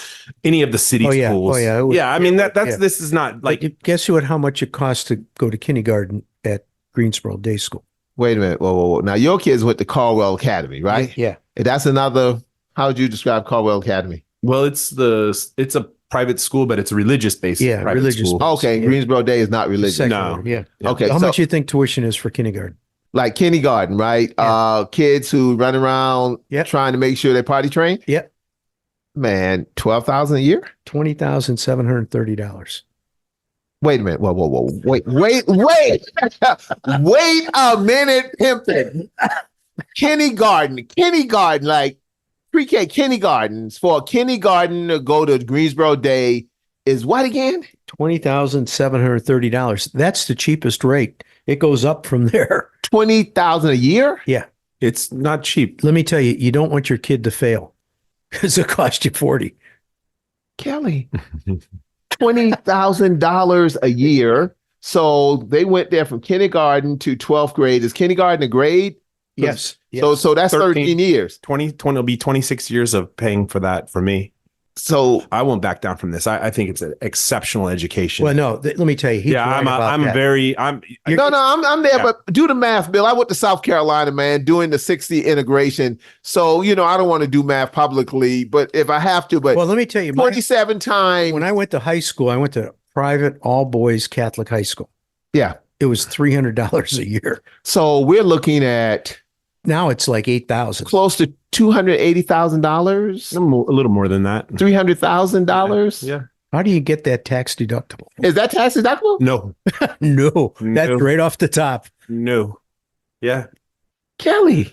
S4: any of the city schools.
S5: Oh, yeah.
S4: Yeah. I mean, this is not like,
S5: guess how much it costs to go to kindergarten at Greensboro Day School?
S3: Wait a minute. Whoa. Now, your kids went to Caldwell Academy, right?
S5: Yeah.
S3: And that's another, how would you describe Caldwell Academy?
S4: well, it's a private school, but it's a religious-based private
S5: religious
S4: school.
S3: Okay,
S5: Yeah.
S3: Greensboro Day is not religious.
S5: Secular,
S4: No.
S5: yeah.
S3: Okay,
S5: How
S3: so
S5: much do you think tuition is for kindergarten?
S3: like kindergarten, right?
S5: Yeah.
S3: Kids who run around
S5: Yep.
S3: trying to make sure they're potty trained.
S5: Yep.
S3: Man, $12,000 a year.
S5: $20,730.
S3: Wait a minute. Whoa. Wait. Wait a minute, Pimpin. Kindergarten, like pre-K kindergartens for a kindergarten to go to Greensboro Day is what again?
S5: $20,730. That's the cheapest rate. It goes up from there.
S3: $20,000 a year?
S5: Yeah.
S4: It's not cheap.
S5: Let me tell you, you don't want your kid to fail because it costs you 40.
S3: Kelly, $20,000 a year. So they went there from kindergarten to 12th grade. Is kindergarten a grade?
S5: Yes.
S3: So that's 13 years.
S4: 20 will be 26 years of paying for that for me.
S3: So
S4: I won't back down from this. I think it's an exceptional education.
S5: Well, no, let me tell you.
S3: No, I'm there,
S4: Yeah.
S3: but do the math, Bill. I went to South Carolina, man, doing the 60 integration. So, I don't want to do math publicly, but if I have to, but
S5: Well, let me tell you,
S3: 27 times.
S5: when I went to high school, I went to private all boys Catholic high school.
S3: Yeah.
S5: It was $300 a year.
S3: So we're looking at
S5: Now it's like $8,000.
S3: close to $280,000,
S4: A little more than that.
S3: $300,000.
S4: Yeah.
S5: How do you get that tax deductible?
S3: Is that tax deductible?
S4: No.
S5: No, that's
S4: No.
S5: right off the top.
S4: No. Yeah.
S3: Kelly,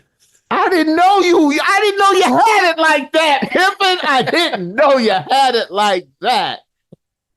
S3: I didn't know you had it like that. Pimpin', I didn't know you had it like that.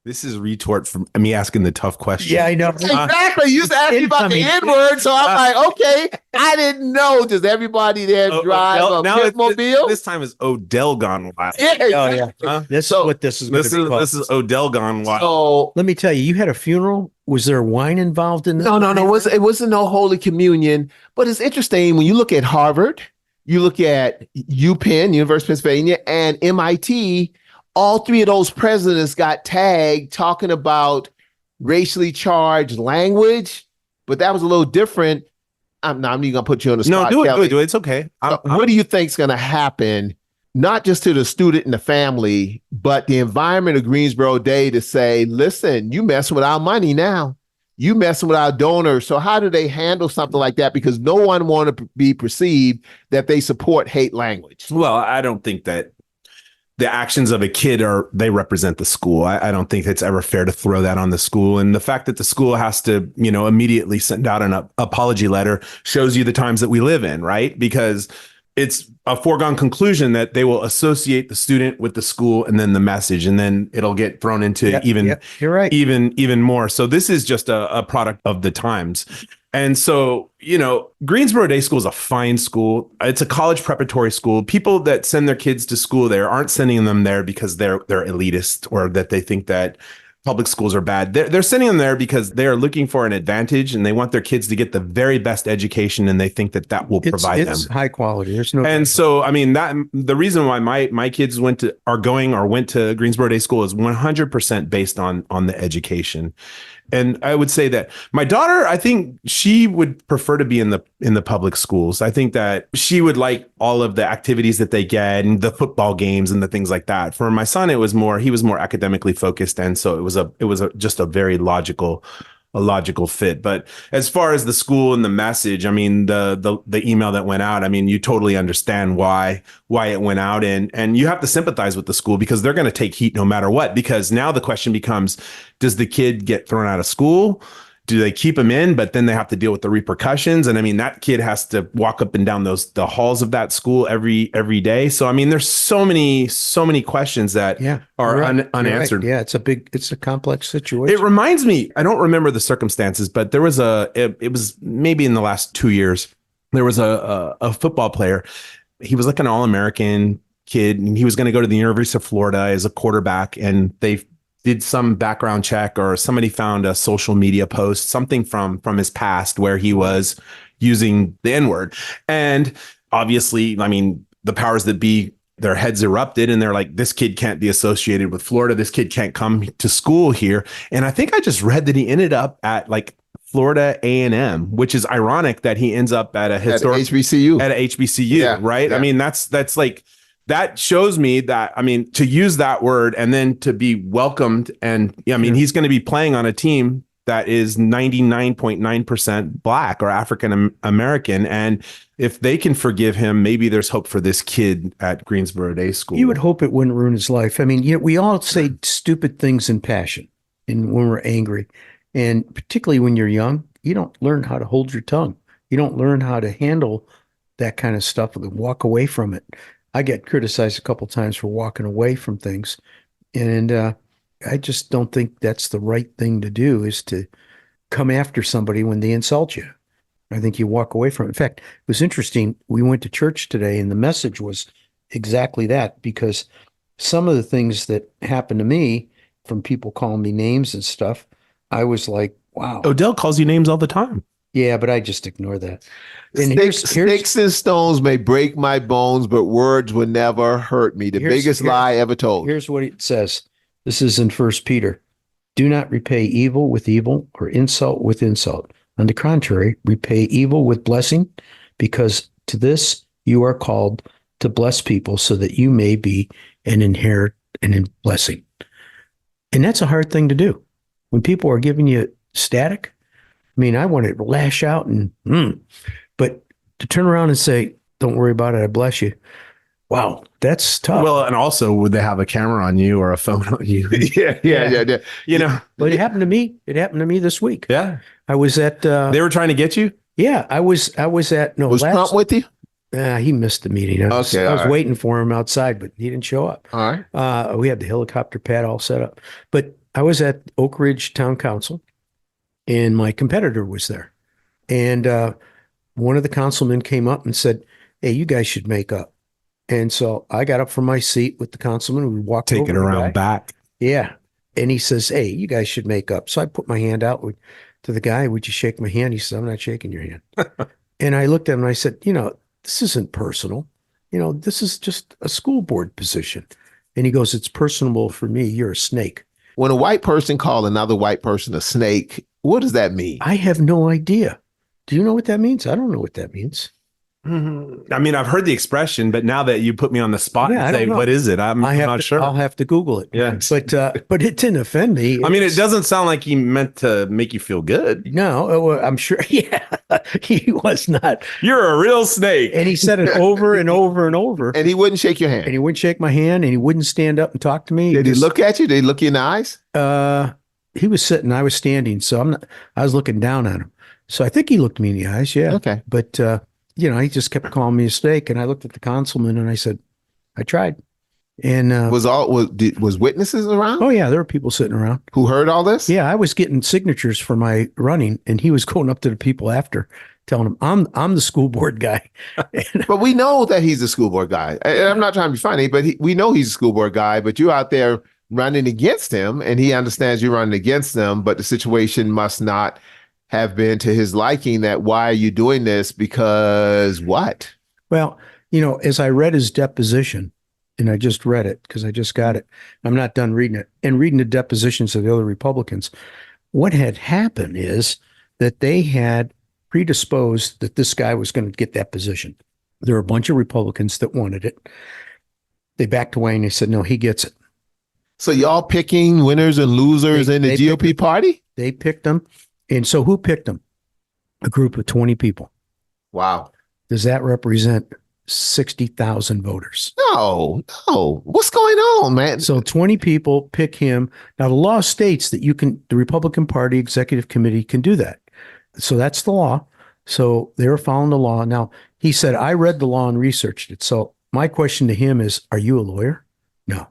S4: This is retort from me asking the tough question.
S5: Yeah, I know.
S3: Exactly. You just asked me about the
S5: Incoming.
S3: N-word, so I'm like, okay, I didn't know. Does everybody there drive
S4: Odell-
S3: a
S4: now it's-
S3: Pitmobile?
S4: This time is Odell gone wild.
S3: Yeah.
S5: Oh, yeah.
S4: Huh?
S5: This
S3: So,
S5: is what this is going
S4: This
S5: to be called.
S4: is Odell gone wild.
S3: So
S5: Let me tell you, you had a funeral. Was there wine involved in this?
S3: no. It wasn't no Holy Communion, but it's interesting when you look at Harvard, you look at UPenn, University of Pennsylvania, and MIT. All three of those presidents got tagged talking about racially charged language, but that was a little different. I'm not even gonna put you on the
S4: No,
S3: spot.
S4: do
S3: Kelly.
S4: it. It's okay.
S3: What do you think's gonna happen? Not just to the student and the family, but the environment of Greensboro Day to say, listen, you messing with our money now. You messing with our donors. So how do they handle something like that? Because no one want to be perceived that they support hate language.
S4: Well, I don't think that the actions of a kid they represent the school. I don't think it's ever fair to throw that on the school. And the fact that the school has to, immediately send out an apology letter shows you the times that we live in, right? Because it's a foregone conclusion that they will associate the student with the school and then the message, and then it'll get thrown into
S5: You're right.
S4: even more. So this is just a product of the times. And so, Greensboro Day School is a fine school. It's a college preparatory school. People that send their kids to school there aren't sending them there because they're elitist or that they think that public schools are bad. They're sending them there because they're looking for an advantage and they want their kids to get the very best education, and they think that will provide them.
S5: It's high quality. There's no.
S4: And so, I mean, that the reason why my kids went to Greensboro Day School is 100% based on the education. And I would say that my daughter, I think she would prefer to be in the public schools. I think that she would like all of the activities that they get and the football games and the things like that. For my son, he was more academically focused, and so it was just a very logical fit. But as far as the school and the message, I mean, the email that went out, I mean, you totally understand why it went out, and you have to sympathize with the school because they're going to take heat no matter what. Because now the question becomes, does the kid get thrown out of school? Do they keep him in, but then they have to deal with the repercussions? And I mean, that kid has to walk up and down the halls of that school every day. So I mean, there's so many questions that are unanswered.
S5: Right. Yeah, it's a complex situation.
S4: It reminds me, I don't remember the circumstances, but there was it was maybe in the last 2 years, there was a football player. He was like an All-American kid, and he was going to go to the University of Florida as a quarterback, and they did some background check, or somebody found a social media post, something from his past where he was using the N-word. And obviously, I mean, the powers that be, their heads erupted, and they're like, this kid can't be associated with Florida. This kid can't come to school here. And I think I just read that he ended up at like Florida A&M, which is ironic that he ends up at a historic
S3: HBCU.
S4: At a HBCU, right? Yeah. I mean, that's like, that shows me that, I mean, to use that word and then to be welcomed. And I mean, he's going to be playing on a team that is 99.9% Black or African American. And if they can forgive him, maybe there's hope for this kid at Greensboro Day School.
S5: You would hope it wouldn't ruin his life. I mean, we all say stupid things in passion and when we're angry. And particularly when you're young, you don't learn how to hold your tongue. You don't learn how to handle that kind of stuff and walk away from it. I get criticized a couple of times for walking away from things. And I just don't think that's the right thing to do, is to come after somebody when they insult you. I think you walk away from it. In fact, it was interesting. We went to church today, and the message was exactly that, because some of the things that happened to me from people calling me names and stuff, I was like, wow.
S4: Odell calls you names all the time.
S5: Yeah, but I just ignore that. And
S3: Sticks and stones may break my bones, but words will never hurt me. The biggest lie ever told.
S5: Here's what it says. This is in 1 Peter. Do not repay evil with evil or insult with insult. On the contrary, repay evil with blessing, because to this you are called to bless people, so that you may be an inherit and blessing. And that's a hard thing to do. When people are giving you static, I mean, I want to lash out but to turn around and say, don't worry about it, I bless you. Wow, that's tough.
S4: Well, and also, would they have a camera on you or a phone on you? Yeah. You know,
S5: but it happened to me. It happened to me this week.
S4: Yeah.
S5: I was at,
S4: they were trying to get you?
S5: Yeah, I was at,
S3: was Trump with you?
S5: He missed the meeting. I was waiting for him outside, but he didn't show up.
S3: All right.
S5: We had the helicopter pad all set up, but I was at Oak Ridge Town Council, and my competitor was there. And one of the councilmen came up and said, hey, you guys should make up. And so I got up from my seat with the councilman. We walked
S4: Take it around back.
S5: Yeah. And he says, hey, you guys should make up. So I put my hand out to the guy. Would you shake my hand? He said, I'm not shaking your hand. And I looked at him and I said, this isn't personal. This is just a school board position. And he goes, it's personable for me. You're a snake.
S3: When a white person called another white person a snake, what does that mean?
S5: I have no idea. Do you know what that means? I don't know what that means.
S4: Mm-hmm. I mean, I've heard the expression, but now that you put me on the spot and say, what is it? I'm not sure.
S5: I'll have to Google it.
S4: Yeah.
S5: But it didn't offend me.
S4: I mean, it doesn't sound like he meant to make you feel good.
S5: No, I'm sure. Yeah, he was not.
S4: You're a real snake.
S5: And he said it over and over and over.
S3: And he wouldn't shake your hand.
S5: And he wouldn't shake my hand, and he wouldn't stand up and talk to me.
S3: Did he look at you? Did he look you in the eyes?
S5: He was sitting, I was standing. So I was looking down at him. So I think he looked me in the eyes. Yeah.
S3: Okay.
S5: But, he just kept calling me a snake, and I looked at the councilman and I said, I tried. And
S3: was witnesses around?
S5: Oh yeah, there were people sitting around
S3: who heard all this.
S5: Yeah, I was getting signatures for my running, and he was going up to the people after, telling them I'm the school board guy.
S3: But we know that he's a school board guy. And I'm not trying to be funny, but we know he's a school board guy. But you're out there running against him, and he understands you're running against them. But the situation must not have been to his liking. That why are you doing this? Because what?
S5: Well, as I read his deposition, and I just read it because I just got it. I'm not done reading it. And reading the depositions of the other Republicans, what had happened is that they had predisposed that this guy was going to get that position. There were a bunch of Republicans that wanted it. They backed away and they said, no, he gets it.
S3: So y'all picking winners and losers in the GOP party?
S5: They picked them. And so who picked them? A group of 20 people.
S3: Wow.
S5: Does that represent 60,000 voters?
S3: No. What's going on, man?
S5: So 20 people pick him. Now, the law states that the Republican Party Executive Committee can do that. So that's the law. So they were following the law. Now, he said, I read the law and researched it. So my question to him is, are you a lawyer? No.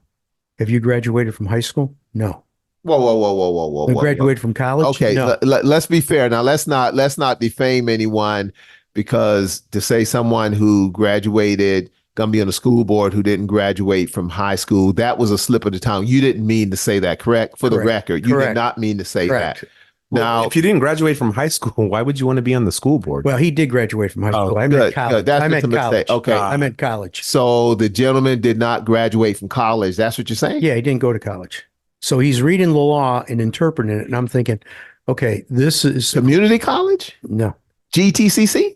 S5: Have you graduated from high school? No.
S3: Whoa.
S5: You graduated from college?
S3: Okay,
S5: No.
S3: let's be fair. Now, let's not defame anyone, because to say someone who graduated gonna be on the school board who didn't graduate from high school, that was a slip of the tongue. You didn't mean to say that, correct? For the record, you did not mean to say that. Now,
S4: if you didn't graduate from high school, why would you want to be on the school board?
S5: Well, he did graduate from high school. I meant college.
S3: That's
S5: I meant
S3: just a
S5: college.
S3: mistake. Okay.
S5: I meant college.
S3: So the gentleman did not graduate from college. That's what you're saying?
S5: Yeah, he didn't go to college. So he's reading the law and interpreting it. And I'm thinking, okay, this is
S3: Community college?
S5: no,
S3: GTCC?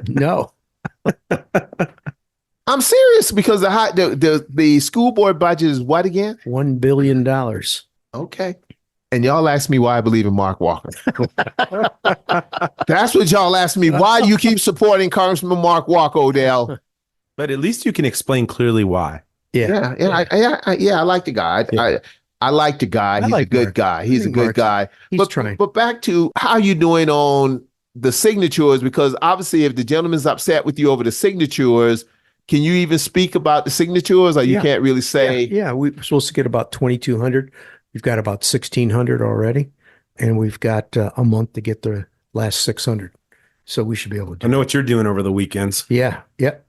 S5: no.
S3: I'm serious, because the school board budget is what again?
S5: $1 billion.
S3: Okay. And y'all ask me why I believe in Mark Walker. That's what y'all ask me. Why you keep supporting Congressman Mark Walker, Odell?
S4: But at least you can explain clearly why.
S5: Yeah.
S3: I like the guy.
S5: Yeah.
S3: I like the guy. He's
S5: like
S3: a good
S5: Mark.
S3: guy. He's a good
S5: Mark's-
S3: guy.
S5: He's trying.
S3: But back to how you doing on the signatures, because obviously if the gentleman's upset with you over the signatures, can you even speak about the signatures, or you
S5: Yeah.
S3: can't really say?
S5: Yeah, we're supposed to get about 2,200. We've got about 1,600 already. And we've got a month to get the last 600. So we should be able to do
S4: I know what you're doing over the weekends.
S5: Yeah. Yep.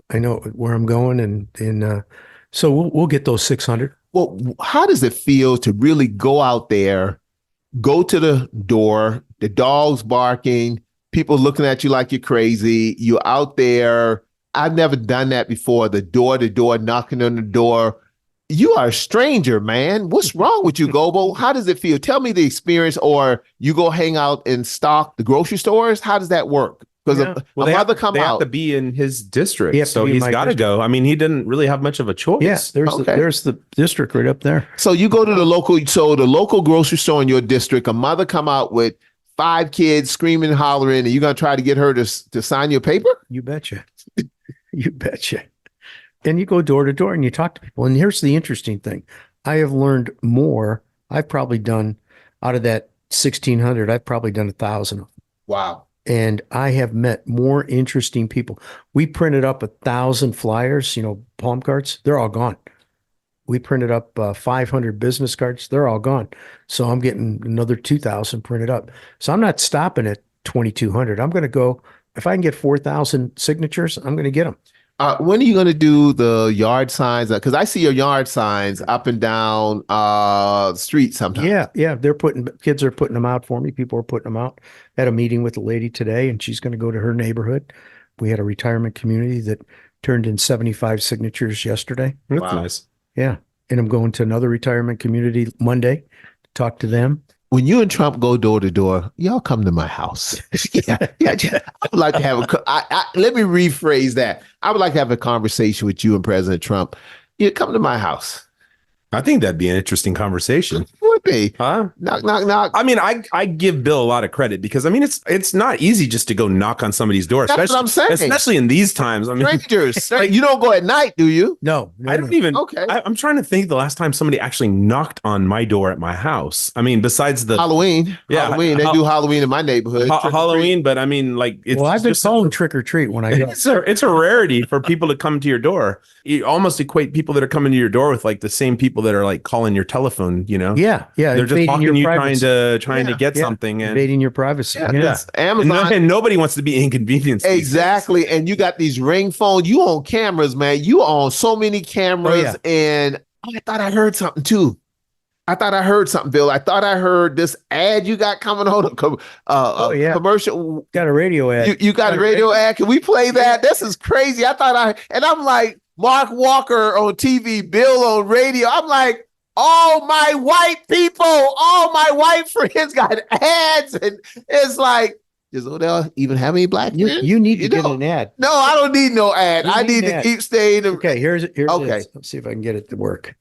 S5: I know where I'm going. And so we'll get those 600.
S3: Well, how does it feel to really go out there, go to the door, the dog's barking, people looking at you like you're crazy, you're out there. I've never done that before, the door-to-door, knocking on the door. You are a stranger, man. What's wrong with you, Gobo? How does it feel? Tell me the experience. Or you go hang out and stock the grocery stores? How does that work? Because
S5: Yeah.
S3: a mother come
S4: they
S3: out.
S4: have to be in his district,
S5: He has to
S4: so
S5: be in
S4: he's
S5: my
S4: got to
S5: district.
S4: go. I mean, he didn't really have much of a choice.
S5: Yeah, there's the district right up there.
S3: So you go to the local grocery store in your district, a mother come out with 5 kids screaming and hollering, and you're going to try to get her to sign your paper?
S5: You betcha. You betcha. And you go door to door and you talk to people. And here's the interesting thing. I have learned more. I've probably done, out of that 1,600, I've probably done 1,000 of them.
S3: Wow.
S5: And I have met more interesting people. We printed up 1,000 flyers, palm cards. They're all gone. We printed up 500 business cards. They're all gone. So I'm getting another 2,000 printed up. So I'm not stopping at 2,200. I'm going to go, if I can get 4,000 signatures, I'm going to get them.
S3: When are you going to do the yard signs? Because I see your yard signs up and down the street sometimes.
S5: Yeah. Kids are putting them out for me. People are putting them out. Had a meeting with a lady today, and she's going to go to her neighborhood. We had a retirement community that turned in 75 signatures yesterday.
S4: That's
S3: Wow.
S4: nice.
S5: Yeah. And I'm going to another retirement community Monday to talk to them.
S3: When you and Trump go door to door, y'all come to my house. yeah. I would like to have let me rephrase that. I would like to have a conversation with you and President Trump. You come to my house.
S4: I think that'd be an interesting conversation.
S3: Would be.
S4: Huh?
S3: Knock, knock, knock.
S4: I mean, I give Bill a lot of credit, because I mean, it's not easy just to go knock on somebody's door,
S3: That's what I'm saying.
S4: especially in these times. I mean,
S3: Strangers. You don't go at night, do you?
S5: No.
S4: I don't even.
S3: Okay.
S4: I'm trying to think the last time somebody actually knocked on my door at my house. I mean, besides the
S3: Halloween.
S4: Yeah.
S3: Halloween. They do Halloween in my neighborhood. Trick or treat.
S4: Halloween, but I mean, like, it's
S5: Well, I've been
S4: just
S5: calling trick or treat when I go.
S4: it's a rarity for people to come to your door. You almost equate people that are coming to your door with like the same people that are like calling your telephone.
S5: Yeah.
S4: They're just
S5: invading
S4: talking
S5: your
S4: to you,
S5: privacy.
S4: trying to get something, and
S5: Invading your privacy.
S3: Yeah,
S5: Yeah.
S3: that's Amazon.
S4: and nobody wants to be inconvenienced.
S3: Exactly. And you got these ring phones. You on cameras, man. You on so many cameras. And I thought I heard something too. Bill. I thought I heard this ad you got coming on commercial.
S5: Got a radio ad.
S3: You got a radio ad. Can we play that? This is crazy. And I'm like, Mark Walker on TV, Bill on radio. I'm like, all my white people, all my white friends got ads. And it's like, does Odell even have any black friends?
S5: You need to get an ad.
S3: No, I don't need no ad.
S5: You
S3: I
S5: need
S3: need
S5: an
S3: to
S5: ad.
S3: keep staying.
S5: Okay, here's
S3: Okay.
S5: this. Let's see if I can get it to work.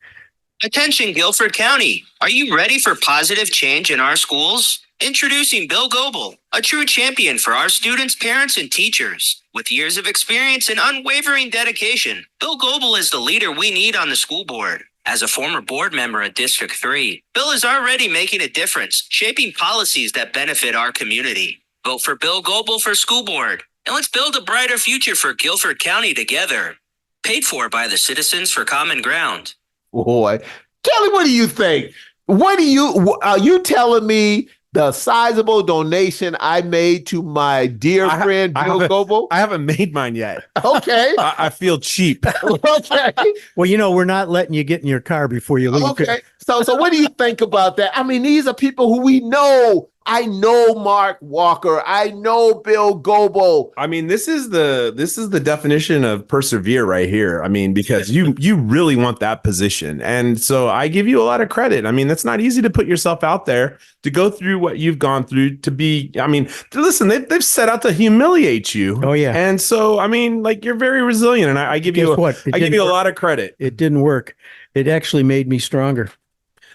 S1: Attention Guilford County, are you ready for positive change in our schools? Introducing Bill Goebel, a true champion for our students, parents, and teachers. With years of experience and unwavering dedication, Bill Goebel is the leader we need on the school board. As a former board member at District 3, Bill is already making a difference, shaping policies that benefit our community. Vote for Bill Goebel for school board, and let's build a brighter future for Guilford County together. Paid for by the Citizens for Common Ground.
S3: Boy, Kelly, what do you think? Are you telling me the sizable donation I made to my dear friend Bill Goebel?
S4: I haven't made mine yet.
S3: Okay.
S4: I feel cheap.
S3: Okay.
S5: Well, we're not letting you get in your car before you leave.
S3: Okay. So what do you think about that? I mean, these are people who we know. I know Mark Walker. I know Bill Goebel.
S4: I mean, this is the definition of persevere right here. I mean, because you really want that position. And so I give you a lot of credit. I mean, it's not easy to put yourself out there, to go through what you've gone through, to be, I mean, listen, they've set out to humiliate you.
S5: Oh, yeah.
S4: And so, I mean, like, you're very resilient. And I give you a lot of credit.
S5: It didn't work. It actually made me stronger.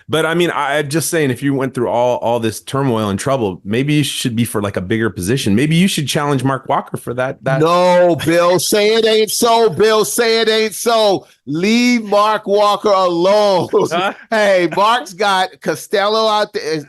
S4: But I mean, I'm just saying, if you went through all this turmoil and trouble, maybe you should be for like a bigger position. Maybe you should challenge Mark Walker for that.
S3: No, Bill, say it ain't so. Bill, say it ain't so. Leave Mark Walker alone. Hey, Mark's got Costello out there.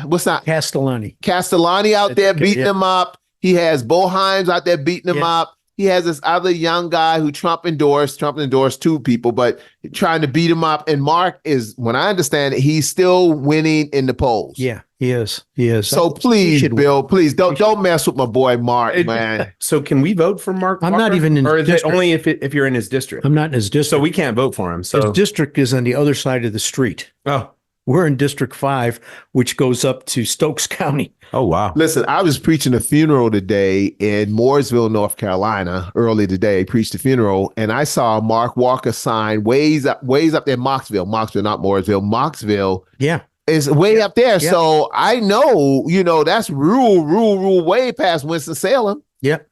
S3: What's that? Castellani out there beating him up. He has Boheims out there beating him up. He has this other young guy who Trump endorsed two people, but trying to beat him up. And Mark is, when I understand it, he's still winning in the polls.
S5: Yeah, he is. He is.
S3: So please, Bill, please don't mess with my boy Mark, man.
S4: So can we vote for Mark?
S5: I'm
S4: Walker?
S5: not even in
S4: or
S5: his
S4: is it
S5: district.
S4: only if you're in his district?
S5: I'm not in his district.
S4: So we can't vote for him. So
S5: his district is on the other side of the street.
S4: Oh.
S5: We're in District 5, which goes up to Stokes County.
S4: Oh, wow.
S3: Listen, I was preaching a funeral today in Mooresville, North Carolina, early today. Preached a funeral, and I saw a Mark Walker sign ways up there, Moxville, not Mooresville, Moxville.
S5: Yeah.
S3: Is way up there.
S5: Yeah.
S3: So I know, that's rural, way past Winston-Salem.
S5: Yep.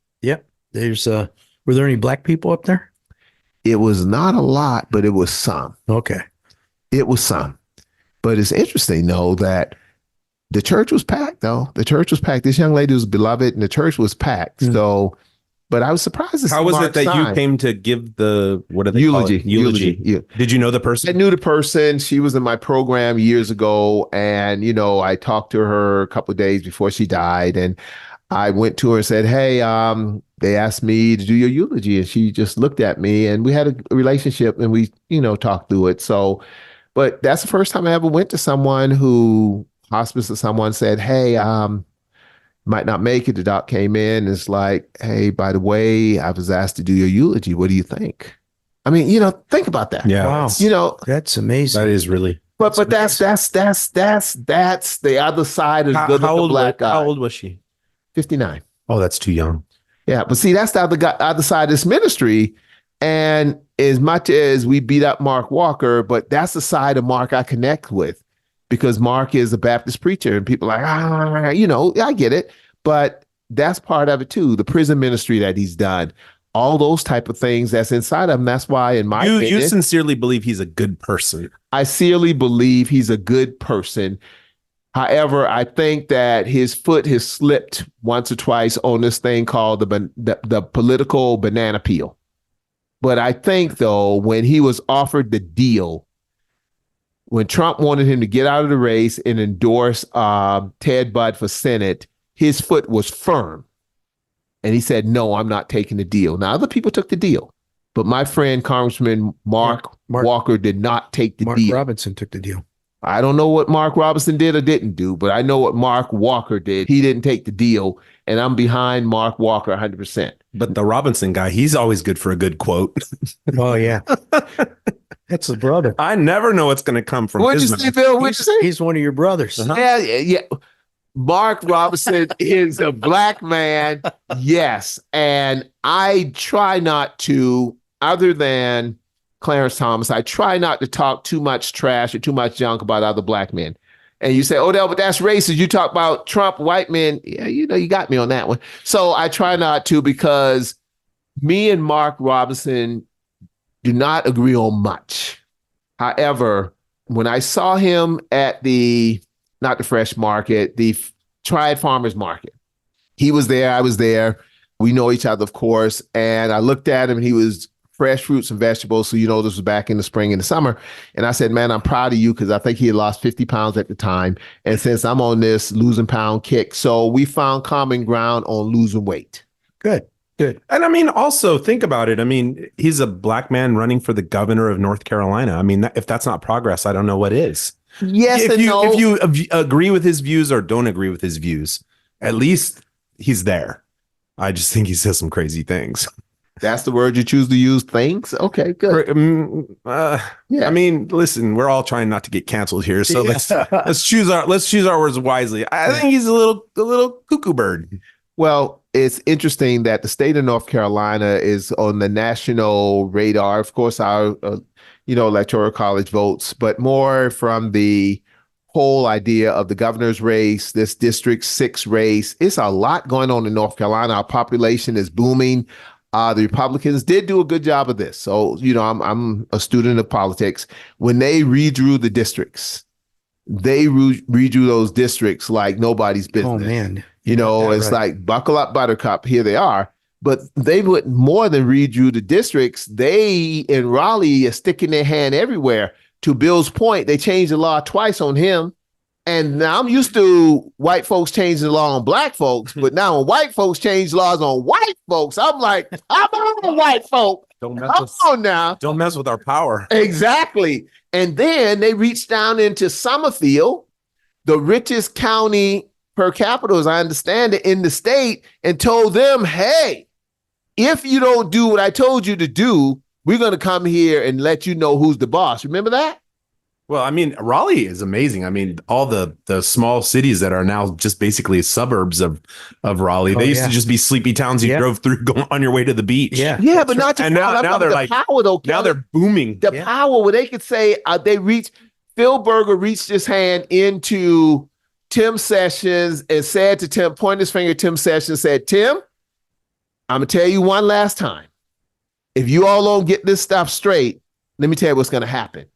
S5: There's, were there any black people up there?
S3: It was not a lot, but it was some.
S5: Okay.
S3: It was some. But it's interesting, though, that the church was packed, though. The church was packed. This young lady was beloved, and the church was packed. Mm-hmm. So, but I was surprised to see
S4: How was
S3: Mark's
S4: it that
S3: sign.
S4: you came to give the, what do they
S3: eulogy?
S4: call it? Eulogy.
S3: Yeah.
S4: Did you know the person?
S3: I knew the person. She was in my program years ago, and, I talked to her a couple of days before she died, and I went to her and said, hey, they asked me to do your eulogy, and she just looked at me, and we had a relationship, and we, talked through it. So, but that's the first time I ever went to someone who hospice to someone said, hey, might not make it. The doc came in and it's like, hey, by the way, I was asked to do your eulogy. What do you think? I mean, think about that.
S4: Yeah.
S5: Wow. That's amazing.
S4: That is really.
S3: But that's the other side of the black guy.
S4: How old was she?
S3: 59.
S4: Oh, that's too young.
S3: Yeah, but see, that's the other side of this ministry. And as much as we beat up Mark Walker, but that's the side of Mark I connect with, because Mark is a Baptist preacher and people are like, I get it. But that's part of it too. The prison ministry that he's done, all those type of things that's inside of him. That's why, in my opinion,
S4: you sincerely believe he's a good person. I
S3: sincerely believe he's a good person. However, I think that his foot has slipped once or twice on this thing called the political banana peel. But I think, though, when he was offered the deal, when Trump wanted him to get out of the race and endorse Ted Budd for Senate, his foot was firm. And he said, no, I'm not taking the deal. Now, other people took the deal. But my friend, Congressman Mark Walker, did not take the deal.
S5: Mark Robinson took the deal.
S3: I don't know what Mark Robinson did or didn't do, but I know what Mark Walker did. He didn't take the deal, and I'm behind Mark Walker 100%.
S4: But the Robinson guy, he's always good for a good quote.
S5: Oh, yeah. That's the brother.
S4: I never know what's going to come from
S3: What'd
S4: his
S3: you say,
S4: mouth.
S3: Bill? What'd you say?
S5: He's one of your brothers.
S4: Uh-huh.
S3: Yeah. Mark Robinson is a black man, yes. And I try not to, other than Clarence Thomas, I try not to talk too much trash or too much junk about other black men. And you say, Odell, but that's racist. You talk about Trump, white men. Yeah, you got me on that one. So I try not to, because me and Mark Robinson do not agree on much. However, when I saw him at not the fresh market, the Triad Farmers Market, he was there, I was there. We know each other, of course. And I looked at him and he was fresh fruits and vegetables. So, this was back in the spring and the summer. And I said, man, I'm proud of you, because I think he had lost 50 pounds at the time. And since I'm on this losing pound kick, so we found common ground on losing weight.
S5: Good.
S4: And I mean, also think about it. I mean, he's a black man running for the governor of North Carolina. I mean, if that's not progress, I don't know what is.
S3: Yes
S4: If
S3: and no.
S4: If you agree with his views or don't agree with his views, at least he's there. I just think he says some crazy things.
S3: That's the word you choose to use, things? Okay, good.
S4: Yeah. I mean, listen, we're all trying not to get canceled here, so let's choose our words wisely. I think he's a little cuckoo bird.
S3: Well, it's interesting that the state of North Carolina is on the national radar. Of course, our electoral college votes, but more from the whole idea of the governor's race, this District 6 race. It's a lot going on in North Carolina. Our population is booming. The Republicans did do a good job of this. So, I'm a student of politics. When they redrew the districts, they redrew those districts like nobody's business.
S5: Oh, man.
S3: It's like, buckle up, Buttercup. Here they are. But they would more than redrew the districts. They, in Raleigh, are sticking their hand everywhere. To Bill's point, they changed the law twice on him. And now I'm used to white folks changing the law on black folks, but now when white folks change laws on white folks, I'm like, I'm on white folk.
S4: Don't mess with our power.
S3: Exactly. And then they reached down into Summerfield, the richest county per capita, as I understand it, in the state, and told them, hey, if you don't do what I told you to do, we're going to come here and let you know who's the boss. Remember that?
S4: Well, I mean, Raleigh is amazing. I mean, all the small cities that are now just basically suburbs of Raleigh. They used to just be sleepy towns you drove through going on your way to the beach.
S3: Yeah, but not to
S4: now they're like
S3: power, though,
S4: now they're booming.
S3: The power where they could say Phil Berger reached his hand into Tim Sessions and said to Tim, pointed his finger at Tim Sessions, said, Tim, I'm going to tell you one last time. If you all don't get this stuff straight, let me tell you what's going to happen.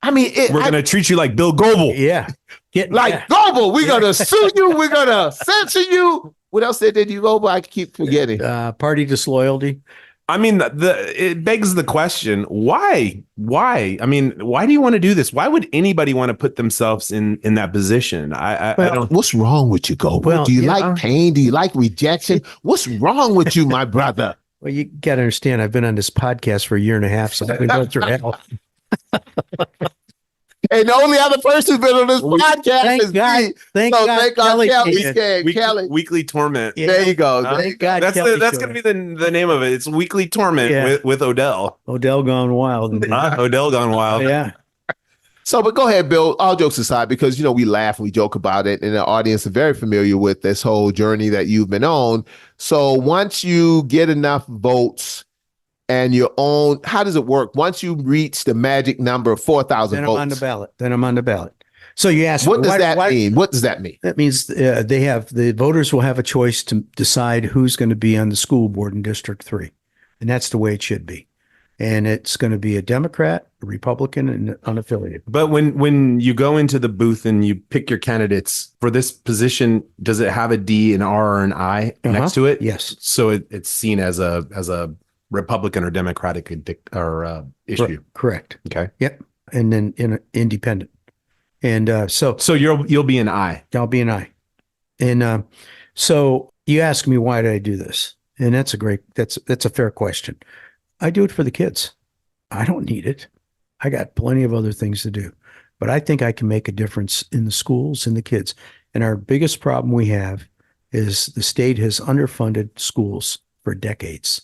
S3: I mean,
S4: we're going to treat you like Bill Goebel.
S5: Yeah.
S3: Goebel, we're going to sue you. We're going to censor you. What else did you go by? I keep forgetting.
S5: Party disloyalty.
S4: I mean, it begs the question, why? I mean, why do you want to do this? Why would anybody want to put themselves in that position? I don't.
S3: What's wrong with you, Goebel?
S5: Well,
S3: do you like pain? Do you like rejection? What's wrong with you, my brother?
S5: Well, you got to understand, I've been on this podcast for a year and a half, so I've been going through hell.
S3: And the only other person who's been on this podcast is me.
S5: Thank God
S3: Kelly.
S4: Weekly Torment.
S5: Yeah.
S3: There you go.
S5: Thank God.
S4: That's going to be the name of it. It's Weekly Torment with Odell.
S5: Odell gone wild.
S4: Odell gone wild.
S5: Yeah.
S3: So, but go ahead, Bill. All jokes aside, because we laugh and we joke about it, and the audience is very familiar with this whole journey that you've been on. So, once you get enough votes and your own, how does it work? Once you reach the magic number of 4,000 votes,
S5: then I'm on the ballot. So you ask,
S3: what does that mean? What does that mean?
S5: That means the voters will have a choice to decide who's going to be on the school board in District 3, and that's the way it should be. And it's going to be a Democrat, a Republican, and unaffiliated.
S4: But when you go into the booth and you pick your candidates for this position, does it have a D, an R, or an I next to it?
S5: Yes.
S4: So it's seen as a Republican or Democratic issue.
S5: Correct.
S4: Okay.
S5: Yep. And then independent. And so
S4: you'll be an I.
S5: I'll be an I. And so you ask me, why did I do this? And that's a fair question. I do it for the kids. I don't need it. I got plenty of other things to do, but I think I can make a difference in the schools and the kids. And our biggest problem we have is the state has underfunded schools for decades.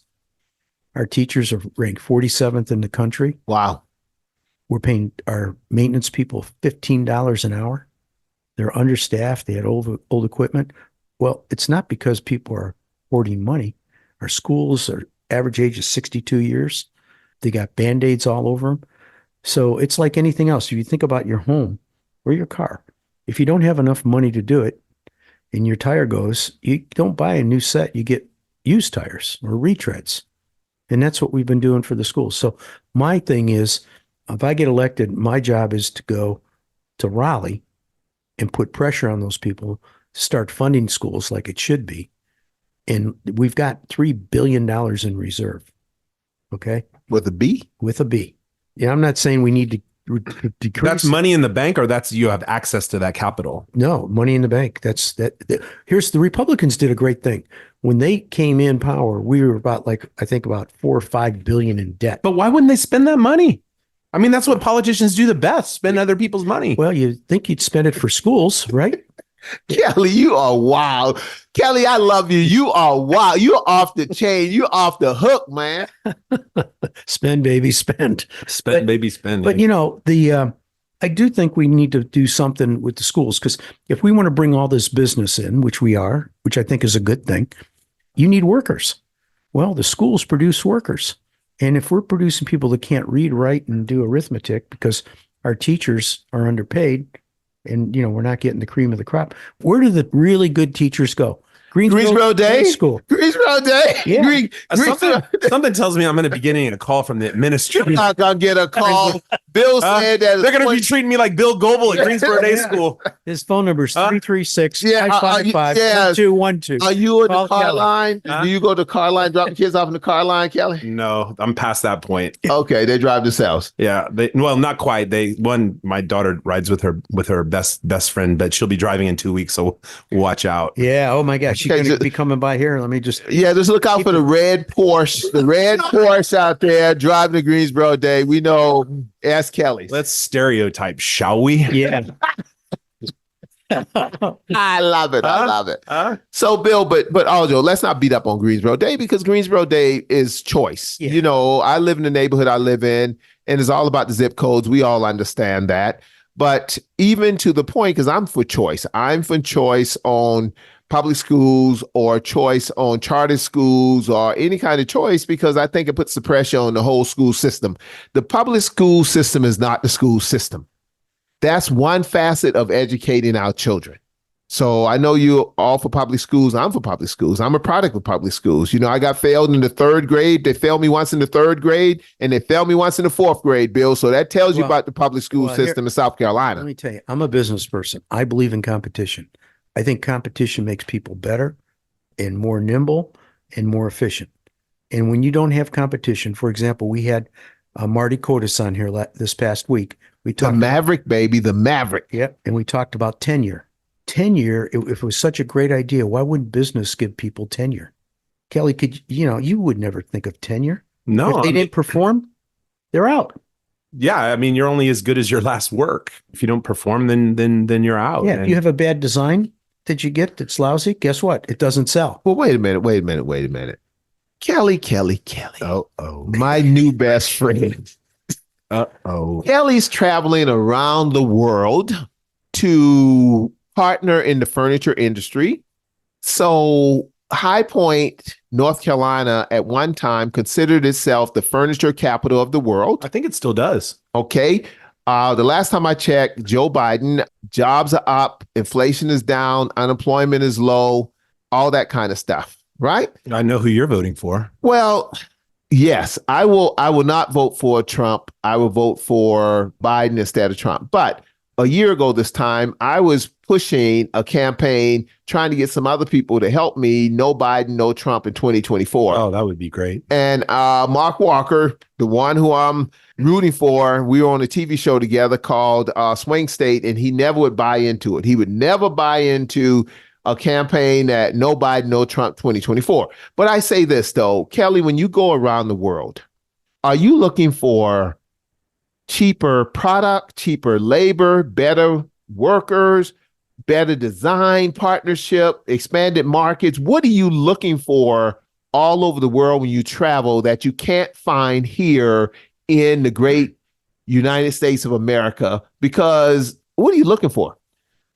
S5: Our teachers are ranked 47th in the country.
S3: Wow.
S5: We're paying our maintenance people $15 an hour. They're understaffed. They had old equipment. Well, it's not because people are hoarding money. Our schools are average age is 62 years. They got Band-Aids all over them. So it's like anything else. If you think about your home or your car, if you don't have enough money to do it and your tire goes, you don't buy a new set. You get used tires or retreads. And that's what we've been doing for the schools. So my thing is, if I get elected, my job is to go to Raleigh and put pressure on those people to start funding schools like it should be. And we've got $3 billion in reserve. Okay.
S3: With a B?
S5: With a B. Yeah, I'm not saying we need to decrease.
S4: That's money in the bank, or that's you have access to that capital?
S5: No, money in the bank. Here's the Republicans did a great thing. When they came in power, we were about I think about 4 or 5 billion in debt.
S4: But why wouldn't they spend that money? I mean, that's what politicians do the best, spend other people's money.
S5: Well, you'd think you'd spend it for schools, right?
S3: Kelly, you are wild. Kelly, I love you. You are wild. You're off the chain. You're off the hook, man.
S5: Spend, baby, spend.
S4: Spend, baby, spend.
S5: But I do think we need to do something with the schools, because if we want to bring all this business in, which we are, which I think is a good thing, you need workers. Well, the schools produce workers. And if we're producing people that can't read, write, and do arithmetic because our teachers are underpaid and, we're not getting the cream of the crop, where do the really good teachers go?
S3: Greensboro Day
S5: School.
S3: Greensboro Day.
S5: Yeah.
S4: Something tells me I'm going to be getting a call from the
S3: You're
S4: administration.
S3: not going to get a call. Bill said that
S4: They're going to be treating me like Bill Goebel at Greensboro Day School.
S5: His phone number is 336
S3: Yeah,
S5: 555 1212.
S3: Are you in the
S5: Call
S3: car
S5: Kelly.
S3: line? Do you go to car line, drop the kids off in the car line, Kelly?
S4: No, I'm past that point.
S3: Okay, they drive themselves.
S4: Yeah, not quite. My daughter rides with her best friend, but she'll be driving in 2 weeks, so watch out.
S5: Yeah. Oh my gosh. She's
S3: Okay,
S5: going to be coming by here. Let me just.
S3: Yeah, just look out for the red Porsche out there driving to Greensboro Day. We know. Ask Kelly.
S4: Let's stereotype, shall we?
S5: Yeah.
S3: I love it. So, Bill, but also, let's not beat up on Greensboro Day, because Greensboro Day is choice.
S5: Yeah.
S3: I live in the neighborhood I live in, and it's all about the zip codes. We all understand that. But even to the point, because I'm for choice. I'm for choice on public schools or choice on charter schools or any kind of choice, because I think it puts the pressure on the whole school system. The public school system is not the school system. That's one facet of educating our children. So I know you're all for public schools. I'm for public schools. I'm a product of public schools. I got failed in the 3rd grade. They failed me once in the 3rd grade, and they failed me once in the 4th grade, Bill. So that tells you about the public school system in South Carolina.
S5: Let me tell you, I'm a business person. I believe in competition. I think competition makes people better and more nimble and more efficient. And when you don't have competition, for example, we had Marty Kotis on here this past week. We talked
S3: the Maverick, baby, the Maverick.
S5: Yeah, and we talked about tenure. Tenure, if it was such a great idea, why wouldn't business give people tenure? Kelly, you would never think of tenure.
S4: No.
S5: If they didn't perform, they're out.
S4: Yeah, I mean, you're only as good as your last work. If you don't perform, then you're out.
S5: Yeah, if you have a bad design that you get that's lousy, guess what? It doesn't sell.
S3: Well, wait a minute. Kelly. Uh-oh. My new best friend.
S4: Uh-oh.
S3: Kelly's traveling around the world to partner in the furniture industry. So High Point, North Carolina, at one time considered itself the furniture capital of the world.
S4: I think it still does.
S3: Okay. The last time I checked, Joe Biden, jobs are up, inflation is down, unemployment is low, all that kind of stuff, right?
S4: I know who you're voting for.
S3: Well, yes, I will not vote for Trump. I will vote for Biden instead of Trump. But a year ago this time, I was pushing a campaign trying to get some other people to help me, no Biden, no Trump in 2024.
S4: Oh, that would be great.
S3: And Mark Walker, the one who I'm rooting for, we were on a TV show together called Swing State, and he never would buy into it. He would never buy into a campaign that no Biden, no Trump 2024. But I say this, though, Kelly, when you go around the world, are you looking for cheaper product, cheaper labor, better workers, better design, partnership, expanded markets? What are you looking for all over the world when you travel that you can't find here in the great United States of America? Because what are you looking for?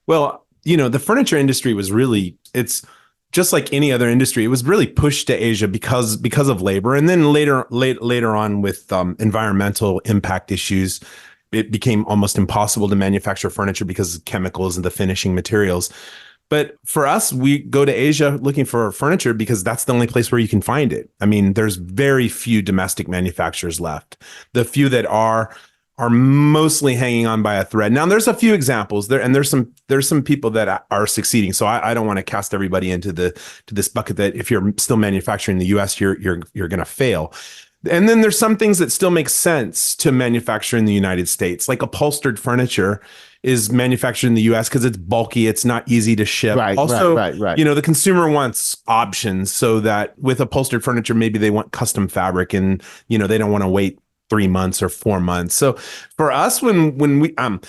S4: Well, the furniture industry was really, it's just like any other industry. It was really pushed to Asia because of labor. And then later on with environmental impact issues, it became almost impossible to manufacture furniture because of chemicals and the finishing materials. But for us, we go to Asia looking for furniture because that's the only place where you can find it. I mean, there's very few domestic manufacturers left. The few that are are mostly hanging on by a thread. Now there's a few examples there, and there's some people that are succeeding. So I don't want to cast everybody into this bucket that if you're still manufacturing in the US, you're going to fail. And then there's some things that still make sense to manufacture in the United States, like upholstered furniture is manufactured in the US because it's bulky, it's not easy to ship.
S3: Right,
S4: also,
S3: right.
S4: the consumer wants options, so that with upholstered furniture, maybe they want custom fabric, and they don't want to wait 3 months or 4 months. So for us, when we I'm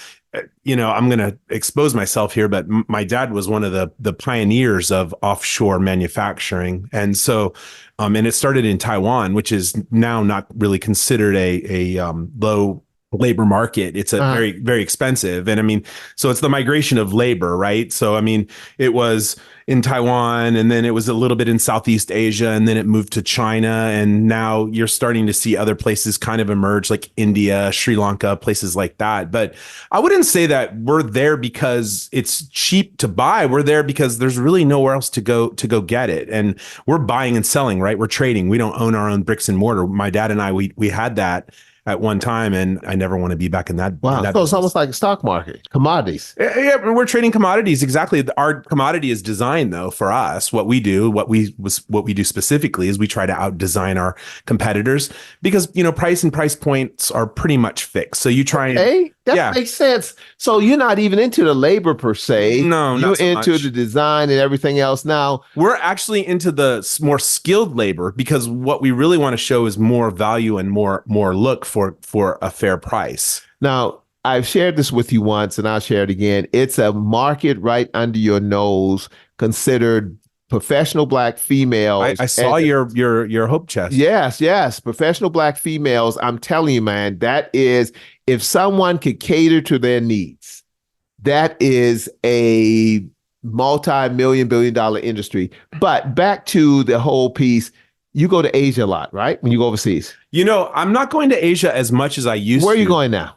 S4: going to expose myself here, but my dad was one of the pioneers of offshore manufacturing. And so, and it started in Taiwan, which is now not really considered a low labor market. It's a very, very expensive. And I mean, so it's the migration of labor, right? So, I mean, it was in Taiwan, and then it was a little bit in Southeast Asia, and then it moved to China. And now you're starting to see other places kind of emerge, like India, Sri Lanka, places like that. But I wouldn't say that we're there because it's cheap to buy. We're there because there's really nowhere else to go get it. And we're buying and selling, right? We're trading. We don't own our own bricks and mortar. My dad and I, we had that at one time, and I never want to be back in that.
S3: Wow.
S4: In that
S3: So it's
S4: business.
S3: almost like a stock market, commodities.
S4: Yeah, we're trading commodities. Exactly. Our commodity is designed, though, for us. What we do specifically is we try to out-design our competitors because, price and price points are pretty much fixed. So you try and
S3: That makes sense. So you're not even into the labor per se.
S4: No,
S3: you're
S4: not so
S3: into
S4: much.
S3: the design and everything else. Now,
S4: we're actually into the more skilled labor because what we really want to show is more value and more look for a fair price.
S3: Now, I've shared this with you once, and I'll share it again. It's a market right under your nose, considered professional Black females.
S4: I saw your hope chest.
S3: Yes. Professional Black females. I'm telling you, man, that is, if someone could cater to their needs, that is a multi-million billion-dollar industry. But back to the whole piece, you go to Asia a lot, right? When you go overseas.
S4: I'm not going to Asia as much as I used to.
S3: Where are you going now?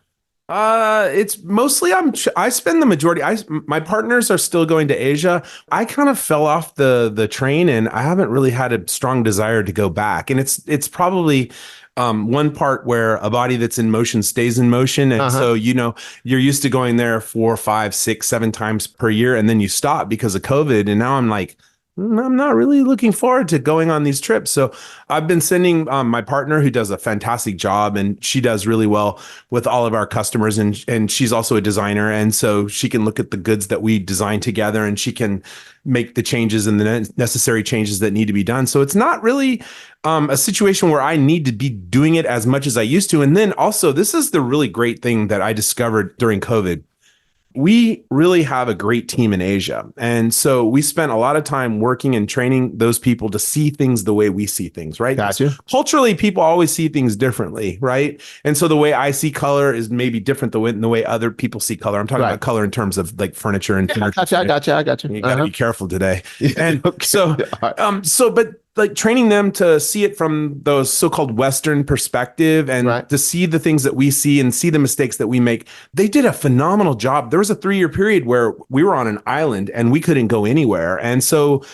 S4: It's mostly I spend the majority. My partners are still going to Asia. I kind of fell off the train, and I haven't really had a strong desire to go back. And it's probably one part where a body that's in motion stays in motion, and so you're used to going there 4, 5, 6, 7 times per year, and then you stop because of COVID. And now I'm like, I'm not really looking forward to going on these trips. So I've been sending my partner, who does a fantastic job, and she does really well with all of our customers. And she's also a designer. And so she can look at the goods that we design together, and she can make the changes and the necessary changes that need to be done. So it's not really a situation where I need to be doing it as much as I used to. And then also, this is the really great thing that I discovered during COVID. We really have a great team in Asia. And so we spent a lot of time working and training those people to see things the way we see things, right?
S3: Gotcha.
S4: Culturally, people always see things differently, right? And so the way I see color is maybe different than the way other people see color. I'm talking about color in terms of like furniture and furniture.
S3: I got you.
S4: You got to be careful today. And but like training them to see it from those so-called Western perspective and to see the things that we see and see the mistakes that we make. They did a phenomenal job. There was a 3-year period where we were on an island and we couldn't go anywhere. And so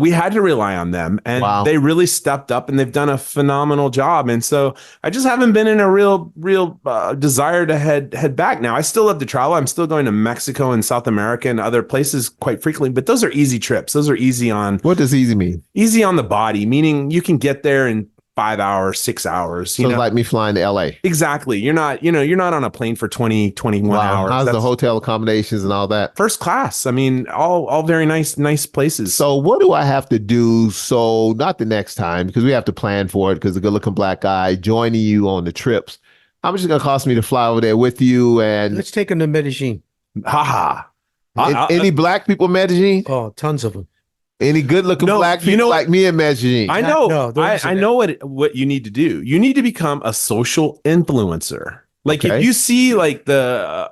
S4: we had to rely on them, and they really stepped up, and they've done a phenomenal job. And so I just haven't been in a real desire to head back. Now I still love to travel. I'm still going to Mexico and South America and other places quite frequently, but those are easy trips. Those are easy on.
S3: What does easy mean?
S4: Easy on the body, meaning you can get there in 5 hours, 6 hours.
S3: So like me flying to LA.
S4: Exactly. You're not on a plane for 20, 21 hours.
S3: How's the hotel accommodations and all that?
S4: First class. I mean, all very nice places.
S3: So what do I have to do? So not the next time, because we have to plan for it, because a good looking Black guy joining you on the trips. How much is it going to cost me to fly over there with you? And
S5: Let's take them to Medellin.
S3: Any Black people in Medellin?
S5: Oh, tons of them.
S3: Any good-looking Black people like me in Medellin?
S4: I know. I know what you need to do. You need to become a social influencer. Like if you see like the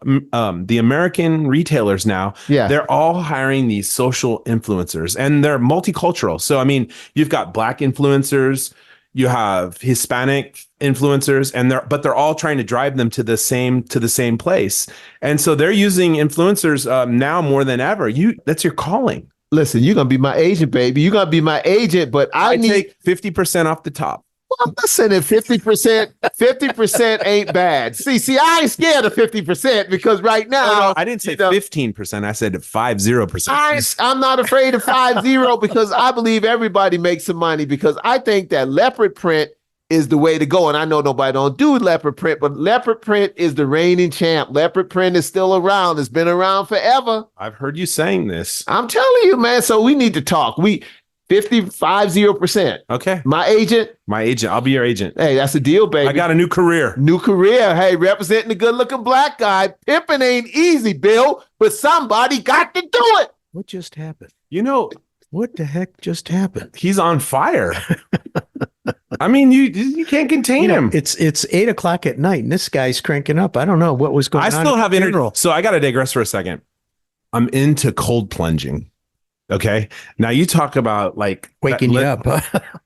S4: American retailers now, they're all hiring these social influencers, and they're multicultural. So I mean, you've got Black influencers, you have Hispanic influencers, and they're all trying to drive them to the same place. And so they're using influencers now more than ever. That's your calling.
S3: Listen, you're going to be my agent, baby. You're going to be my agent, but I need
S4: take 50% off the top.
S3: Well, listen, if 50% ain't bad. See, I ain't scared of 50% because right now
S4: No, I didn't say 15%. I said 50%.
S3: I'm not afraid of 50 because I believe everybody makes some money because I think that leopard print is the way to go. And I know nobody don't do leopard print, but leopard print is the reigning champ. Leopard print is still around. It's been around forever.
S4: I've heard you saying this.
S3: I'm telling you, man. So we need to talk. 50%.
S4: Okay.
S3: My agent.
S4: I'll be your agent.
S3: Hey, that's a deal, baby.
S4: I got a new career.
S3: Hey, representing the good-looking black guy. Pimping ain't easy, Bill, but somebody got to do it.
S5: What just happened?
S4: You know,
S5: What the heck just happened?
S4: he's on fire. I mean, you can't contain him.
S5: It's 8:00 at night, and this guy's cranking up. I don't know what was going on.
S4: I still have
S5: energy.
S4: energy. So I got to digress for a second. I'm into cold plunging. Okay. Now you talk about like
S5: Waking you up.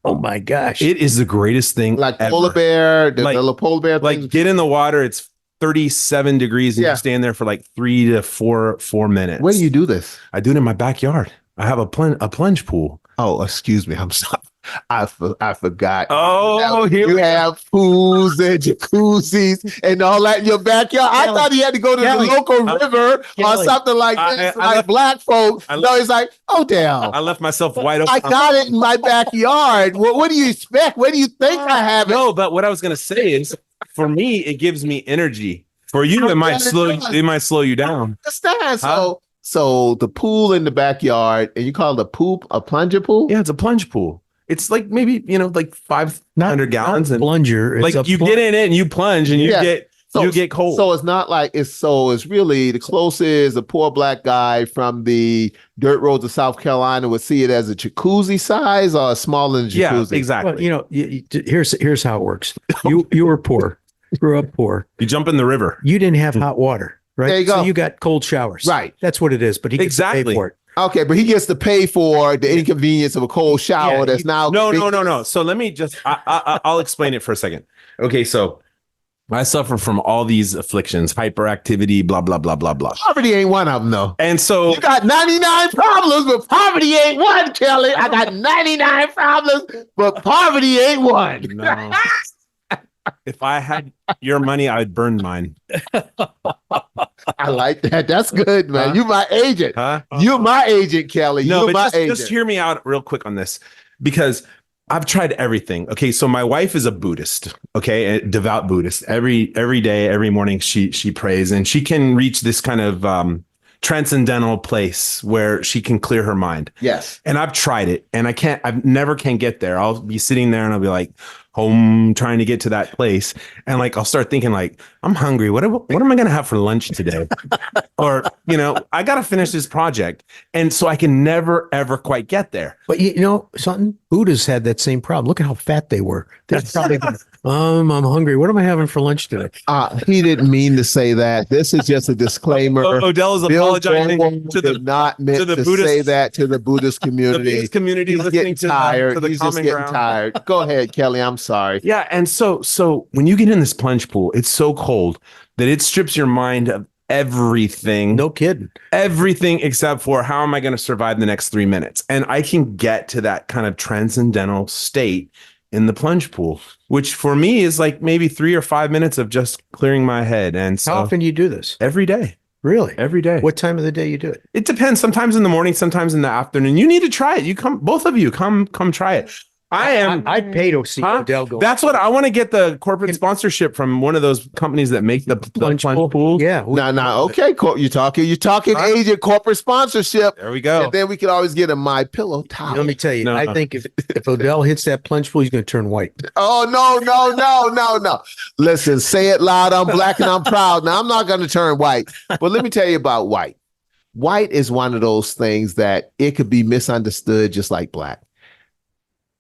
S5: Oh my gosh.
S4: It is the greatest thing.
S3: Like
S4: ever.
S3: polar bear, the
S4: Like-
S3: little polar bear.
S4: Like
S3: thing.
S4: get in the water. It's 37 degrees and
S3: Yeah.
S4: you stand there for like 3 to 4 minutes.
S3: Where do you do this?
S4: I do it in my backyard. I have a plunge pool.
S3: Oh, excuse me. I'm sorry. I forgot.
S4: Oh, here
S3: You
S4: we
S3: have pools and jacuzzis and all that in your backyard. I
S5: Kelly,
S3: thought he had to go to
S5: Kelly,
S3: the local river or
S5: Kelly,
S3: something like
S4: I-
S3: this,
S4: I
S3: like
S4: left-
S3: black folks.
S4: I
S3: No, he's like, Odell.
S4: I left myself wide open.
S3: I got it in my backyard. What do you expect? Where do you think I have it?
S4: No, but what I was gonna say is, for me, it gives me energy. For you,
S3: I'm
S4: it might
S3: glad it
S4: slow.
S3: does.
S4: It might slow you down.
S3: Understand?
S4: Huh?
S3: So the pool in the backyard, and you call it a plunger pool?
S4: Yeah, it's a plunge pool. It's like maybe like 500 gallons,
S5: Not
S4: and
S5: plunger. It's
S4: like
S5: a
S4: you get in it and you plunge and you
S3: Yeah.
S4: get cold.
S3: So it's not like it's really the closest a poor black guy from the dirt roads of South Carolina would see it as a jacuzzi size or smaller than
S4: yeah,
S3: jacuzzi.
S4: exactly.
S5: Well, here's how it works. You were poor, grew up poor.
S4: You jump in the river.
S5: You didn't have hot water, right?
S3: There you go.
S5: So you got cold showers.
S3: Right.
S5: That's what it is. But he gets to pay
S4: Exactly.
S5: for it.
S3: Okay, but he gets to pay for the inconvenience of a cold shower
S5: Yeah,
S3: that's now
S4: No. So let me just, I'll explain it for a second. Okay, so I suffer from all these afflictions, hyperactivity, blah, blah, blah, blah, blah.
S3: Poverty ain't one of them, though.
S4: And so,
S3: You got 99 problems, but poverty ain't one, Kelly. I got 99 problems, but poverty ain't one.
S4: no. If I had your money, I'd burn mine.
S3: I like that. That's good, man.
S4: Huh?
S3: You my agent.
S4: Huh?
S3: You're my agent, Kelly.
S4: No,
S3: You're my
S4: but
S3: agent.
S4: just hear me out real quick on this, because I've tried everything. Okay, so my wife is a Buddhist, okay, a devout Buddhist. Every day, every morning, she prays, and she can reach this kind of transcendental place where she can clear her mind.
S3: Yes.
S4: And I've tried it, and I never can get there. I'll be sitting there and I'll be like, home, trying to get to that place, and like I'll start thinking like, I'm hungry. What am I gonna have for lunch today? Or I gotta finish this project, and so I can never ever quite get there.
S5: But you know something? Buddhists had that same problem. Look at how fat they were. They're probably I'm hungry. What am I having for lunch today?
S3: He didn't mean to say that. This is just a disclaimer.
S4: Odell is
S3: Bill
S4: apologizing
S3: Goldwyn
S4: to the
S3: did not meant
S4: to the
S3: to
S4: Buddhist-
S3: say that to the Buddhist community.
S4: Buddhist community
S3: He's
S4: listening
S3: getting
S4: to
S3: tired.
S4: the
S3: He's just
S4: common
S3: getting
S4: ground.
S3: tired. Go ahead, Kelly. I'm sorry.
S4: Yeah, and so when you get in this plunge pool, it's so cold that it strips your mind of everything.
S5: No kidding.
S4: Everything except for how am I going to survive the next 3 minutes? And I can get to that kind of transcendental state in the plunge pool, which for me is like maybe 3 or 5 minutes of just clearing my head. And so
S5: How often do you do this?
S4: every day,
S5: Really?
S4: every day.
S5: What time of the day you do it?
S4: It depends. Sometimes in the morning, sometimes in the afternoon. You need to try it. Both of you come try it.
S5: I'd pay to see
S4: Huh?
S5: Odell go.
S4: That's what I want to get, the corporate sponsorship from one of those companies that make the plunge pools.
S5: Yeah.
S3: No. Okay, you're talking
S4: Huh?
S3: agent corporate sponsorship.
S4: There we go.
S3: And then we could always get a My Pillow towel.
S5: Let me tell you,
S4: No.
S5: I think if Odell hits that plunge pool, he's going to turn white.
S3: Oh, no. Listen, say it loud. I'm black and I'm proud. Now, I'm not going to turn white. But let me tell you about white. White is one of those things that it could be misunderstood just like black.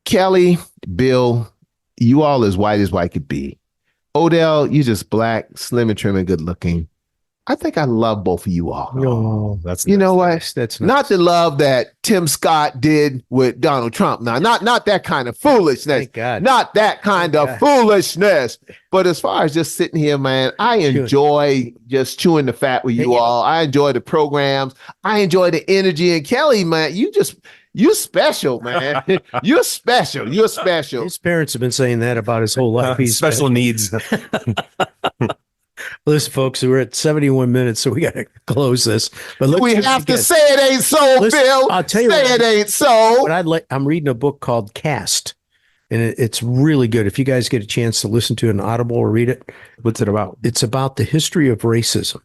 S3: Kelly, Bill, you all as white could be. Odell, you just black, slim and trim and good looking. I think I love both of you all.
S5: No,
S4: That's
S3: You know what?
S5: that's
S3: Not the love that Tim Scott did with Donald Trump. Now, not that kind of foolishness.
S5: Thank God.
S3: Not that kind of foolishness. But as far as just sitting here, man, I enjoy just chewing the fat with you all. I enjoy the programs. I enjoy the energy. And Kelly, man, You special, man. You're special. You're special.
S5: His parents have been saying that about his whole life. He's
S4: special needs.
S5: Listen, folks, we're at 71 minutes, so we got to close this. But
S3: We have to say it ain't so,
S5: Listen,
S3: Bill.
S5: I'll tell you
S3: say
S5: what,
S3: it ain't so.
S5: I'm reading a book called Cast, and it's really good. If you guys get a chance to listen to an Audible or read it,
S4: What's it about?
S5: it's about the history of racism.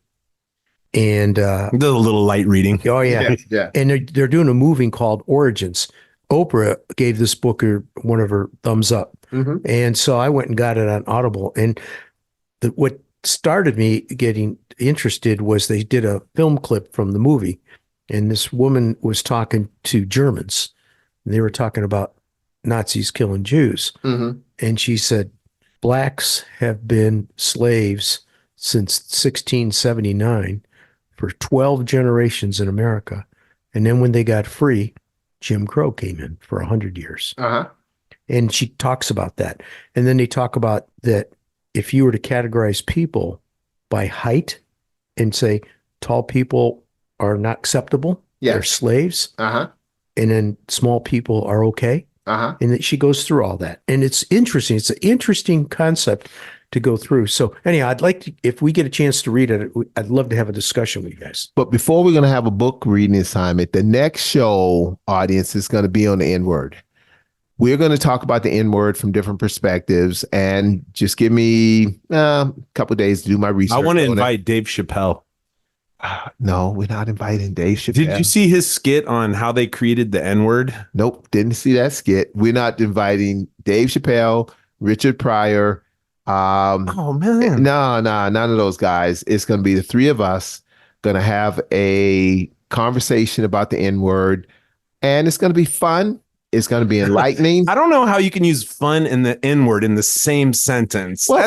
S5: And
S4: A little light reading.
S5: oh yeah,
S3: Yeah.
S5: and they're doing a movie called Origins. Oprah gave this book one of her thumbs up,
S3: Mhm.
S5: and so I went and got it on Audible. And what started me getting interested was they did a film clip from the movie, and this woman was talking to Germans. They were talking about Nazis killing Jews,
S3: Mhm.
S5: and she said, "Blacks have been slaves since 1679 for 12 generations in America. And then when they got free, Jim Crow came in for 100 years."
S3: Uh-huh.
S5: And she talks about that. And then they talk about that if you were to categorize people by height and say tall people are not acceptable,
S3: Yeah.
S5: they're slaves,
S3: Uh-huh.
S5: and then small people are okay.
S3: Uh-huh.
S5: And that she goes through all that. And it's interesting. It's an interesting concept to go through. So anyhow, I'd like to, if we get a chance to read it, I'd love to have a discussion with you guys.
S3: But before we're going to have a book reading assignment, the next show, audience, is going to be on the N-word. We're going to talk about the N-word from different perspectives, and just give me a couple of days to do my research.
S4: I want to
S3: on it.
S4: invite Dave Chappelle.
S3: No, we're not inviting Dave Chappelle.
S4: Did you see his skit on how they created the N-word?
S3: Nope, didn't see that skit. We're not inviting Dave Chappelle, Richard Pryor.
S4: Oh man.
S3: No, none of those guys. It's going to be the three of us going to have a conversation about the N-word, and it's going to be fun. It's going to be enlightening.
S4: I don't know how you can use fun and the N-word in the same sentence.
S3: Well,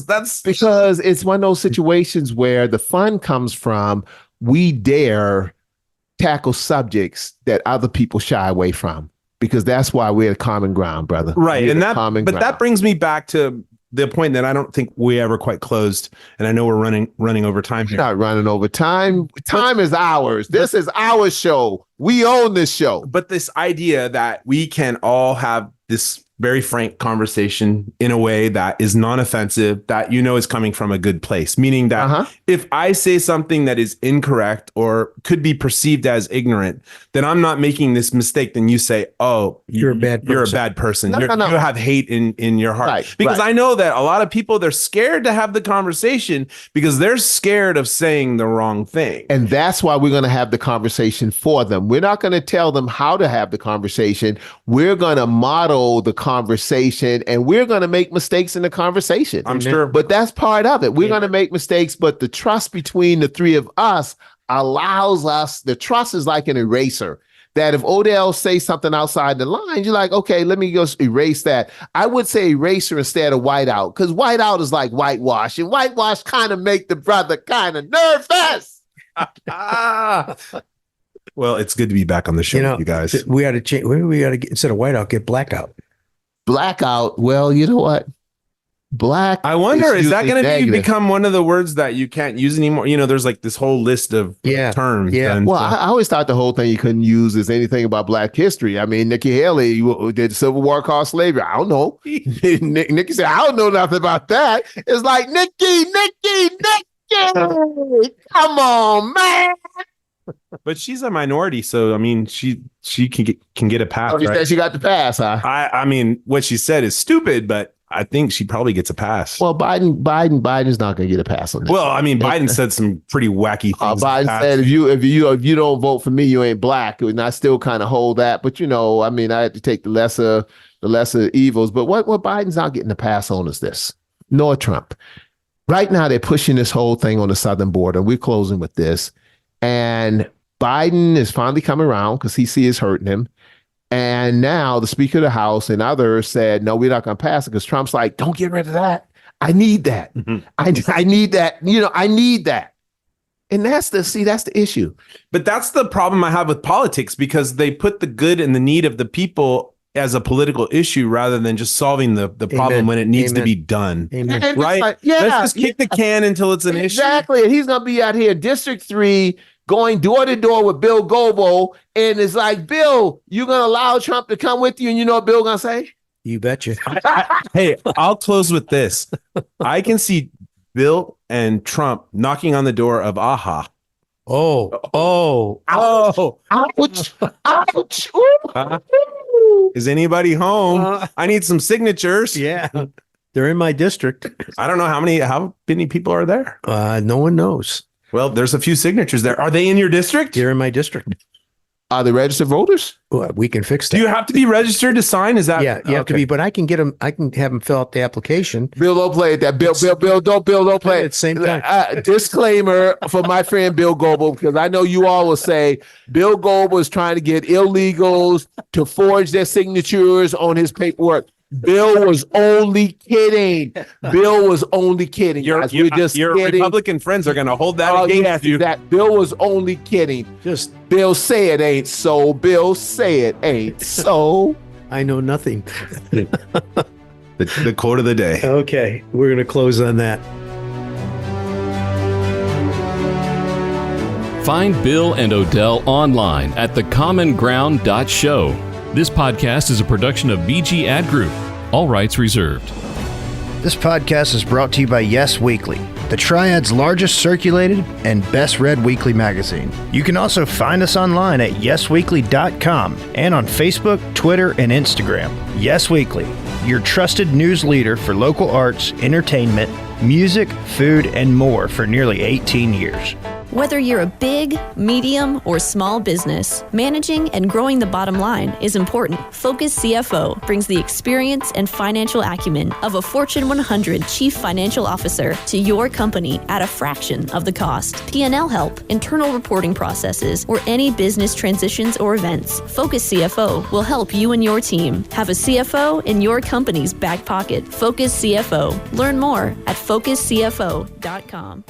S4: That's
S3: because it's one of those situations where the fun comes from we dare tackle subjects that other people shy away from, because that's why we're at common ground, brother.
S4: right.
S3: We're
S4: And
S3: at common ground.
S4: that brings me back to the point that I don't think we ever quite closed. And I know we're running over time
S3: We're
S4: here.
S3: not running over time. Time is ours. This is our show. We own this show.
S4: But this idea that we can all have this very frank conversation in a way that is non-offensive, that is coming from a good place, meaning that if I say something that is incorrect or could be perceived as ignorant, then I'm not making this mistake. Then you say, "Oh,
S5: You're a bad person."
S4: You're a bad person.
S3: No.
S4: You have hate in your heart."
S3: Right,
S4: because
S3: right.
S4: I know that a lot of people, they're scared to have the conversation because they're scared of saying the wrong thing.
S3: And that's why we're going to have the conversation for them. We're not going to tell them how to have the conversation. We're going to model the conversation, and we're going to make mistakes in the conversation.
S4: I'm sure.
S3: But that's part of it. We're going to make mistakes, but the trust between the three of us allows us, the trust is like an eraser. That if Odell says something outside the line, you're like, okay, let me go erase that. I would say eraser instead of whiteout, because whiteout is like whitewash, and whitewash kind of make the brother kind of nervous.
S4: Well, it's good to be back on the show, you guys.
S5: We got to change. We got to get, instead of whiteout, get blackout.
S3: Blackout. Well, you know what? Black.
S4: I wonder, is that going to
S3: negative.
S4: become one of the words that you can't use anymore? There's like this whole list of terms.
S5: Yeah.
S4: And
S3: Well, I always thought the whole thing you couldn't use is anything about Black history. I mean, Nikki Haley did Civil War cause slavery. I don't know. Nikki said, I don't know nothing about that. It's like, Nikki, come on, man.
S4: but she's a minority, so I mean, she can get a pass.
S3: Oh, she
S4: right?
S3: said she got the pass, huh?
S4: I mean, what she said is stupid, but I think she probably gets a pass.
S3: Well, Biden's not going to get a pass on that.
S4: Well, I mean, Biden said some pretty wacky things.
S3: Biden said, if you don't vote for me, you ain't black. And I still kind of hold that, but I mean, I had to take the lesser evils. But what Biden's not getting a pass on is this, nor Trump. Right now, they're pushing this whole thing on the southern border. We're closing with this, and Biden is finally coming around because he sees it's hurting him. And now the Speaker of the House and others said, no, we're not going to pass it because Trump's like, don't get rid of that. I need that.
S4: Mhm.
S3: I need that. I need that. And that's the issue.
S4: But that's the problem I have with politics, because they put the good and the need of the people as a political issue rather than just solving the problem when it needs to be done.
S5: Amen.
S3: And it's
S4: Right?
S3: like, yeah,
S4: Let's just kick the can until it's an issue.
S3: exactly. And he's going to be out here, District 3, going door to door with Bill Goebel, and it's like, Bill, you gonna allow Trump to come with you? And you know what Bill gonna say?
S5: You betcha.
S4: Hey, I'll close with this. I can see Bill and Trump knocking on the door of AHA.
S3: Ouch! Ouch! Ooh.
S4: Is anybody home? I need some signatures.
S5: Yeah. They're in my district.
S4: I don't know how many people are there.
S5: No one knows.
S4: Well, there's a few signatures there. Are they in your district?
S5: They're in my district.
S3: Are they registered voters?
S5: Well, we can fix that.
S4: Do you have to be registered to sign? Is that?
S5: Yeah, you have to be, but I can get them. I can have them fill out the application.
S3: Bill, don't play it. That Bill, don't play it.
S5: At the same time.
S3: Disclaimer for my friend Bill Goebel, because I know you all will say Bill Goebel is trying to get illegals to forge their signatures on his paperwork. Bill was only kidding. Bill was only kidding.
S4: Your Republican friends are going to hold that against you.
S3: That Bill was only kidding.
S5: Just
S3: Bill, say it ain't so. Bill, say it ain't so.
S5: I know nothing.
S4: The quote of the day.
S5: Okay, we're going to close on that.
S2: Find Bill and Odell online at thecommonground.show. This podcast is a production of BG Ad Group. All rights reserved.
S8: This podcast is brought to you by Yes Weekly, the Triad's largest circulated and best read weekly magazine. You can also find us online at yesweekly.com and on Facebook, Twitter, and Instagram. Yes Weekly, your trusted news leader for local arts, entertainment, music, food, and more for nearly 18 years.
S9: Whether you're a big, medium, or small business, managing and growing the bottom line is important. Focus CFO brings the experience and financial acumen of a Fortune 100 chief financial officer to your company at a fraction of the cost. P&L help, internal reporting processes, or any business transitions or events. Focus CFO will help you and your team have a CFO in your company's back pocket. Focus CFO. Learn more at focuscfo.com.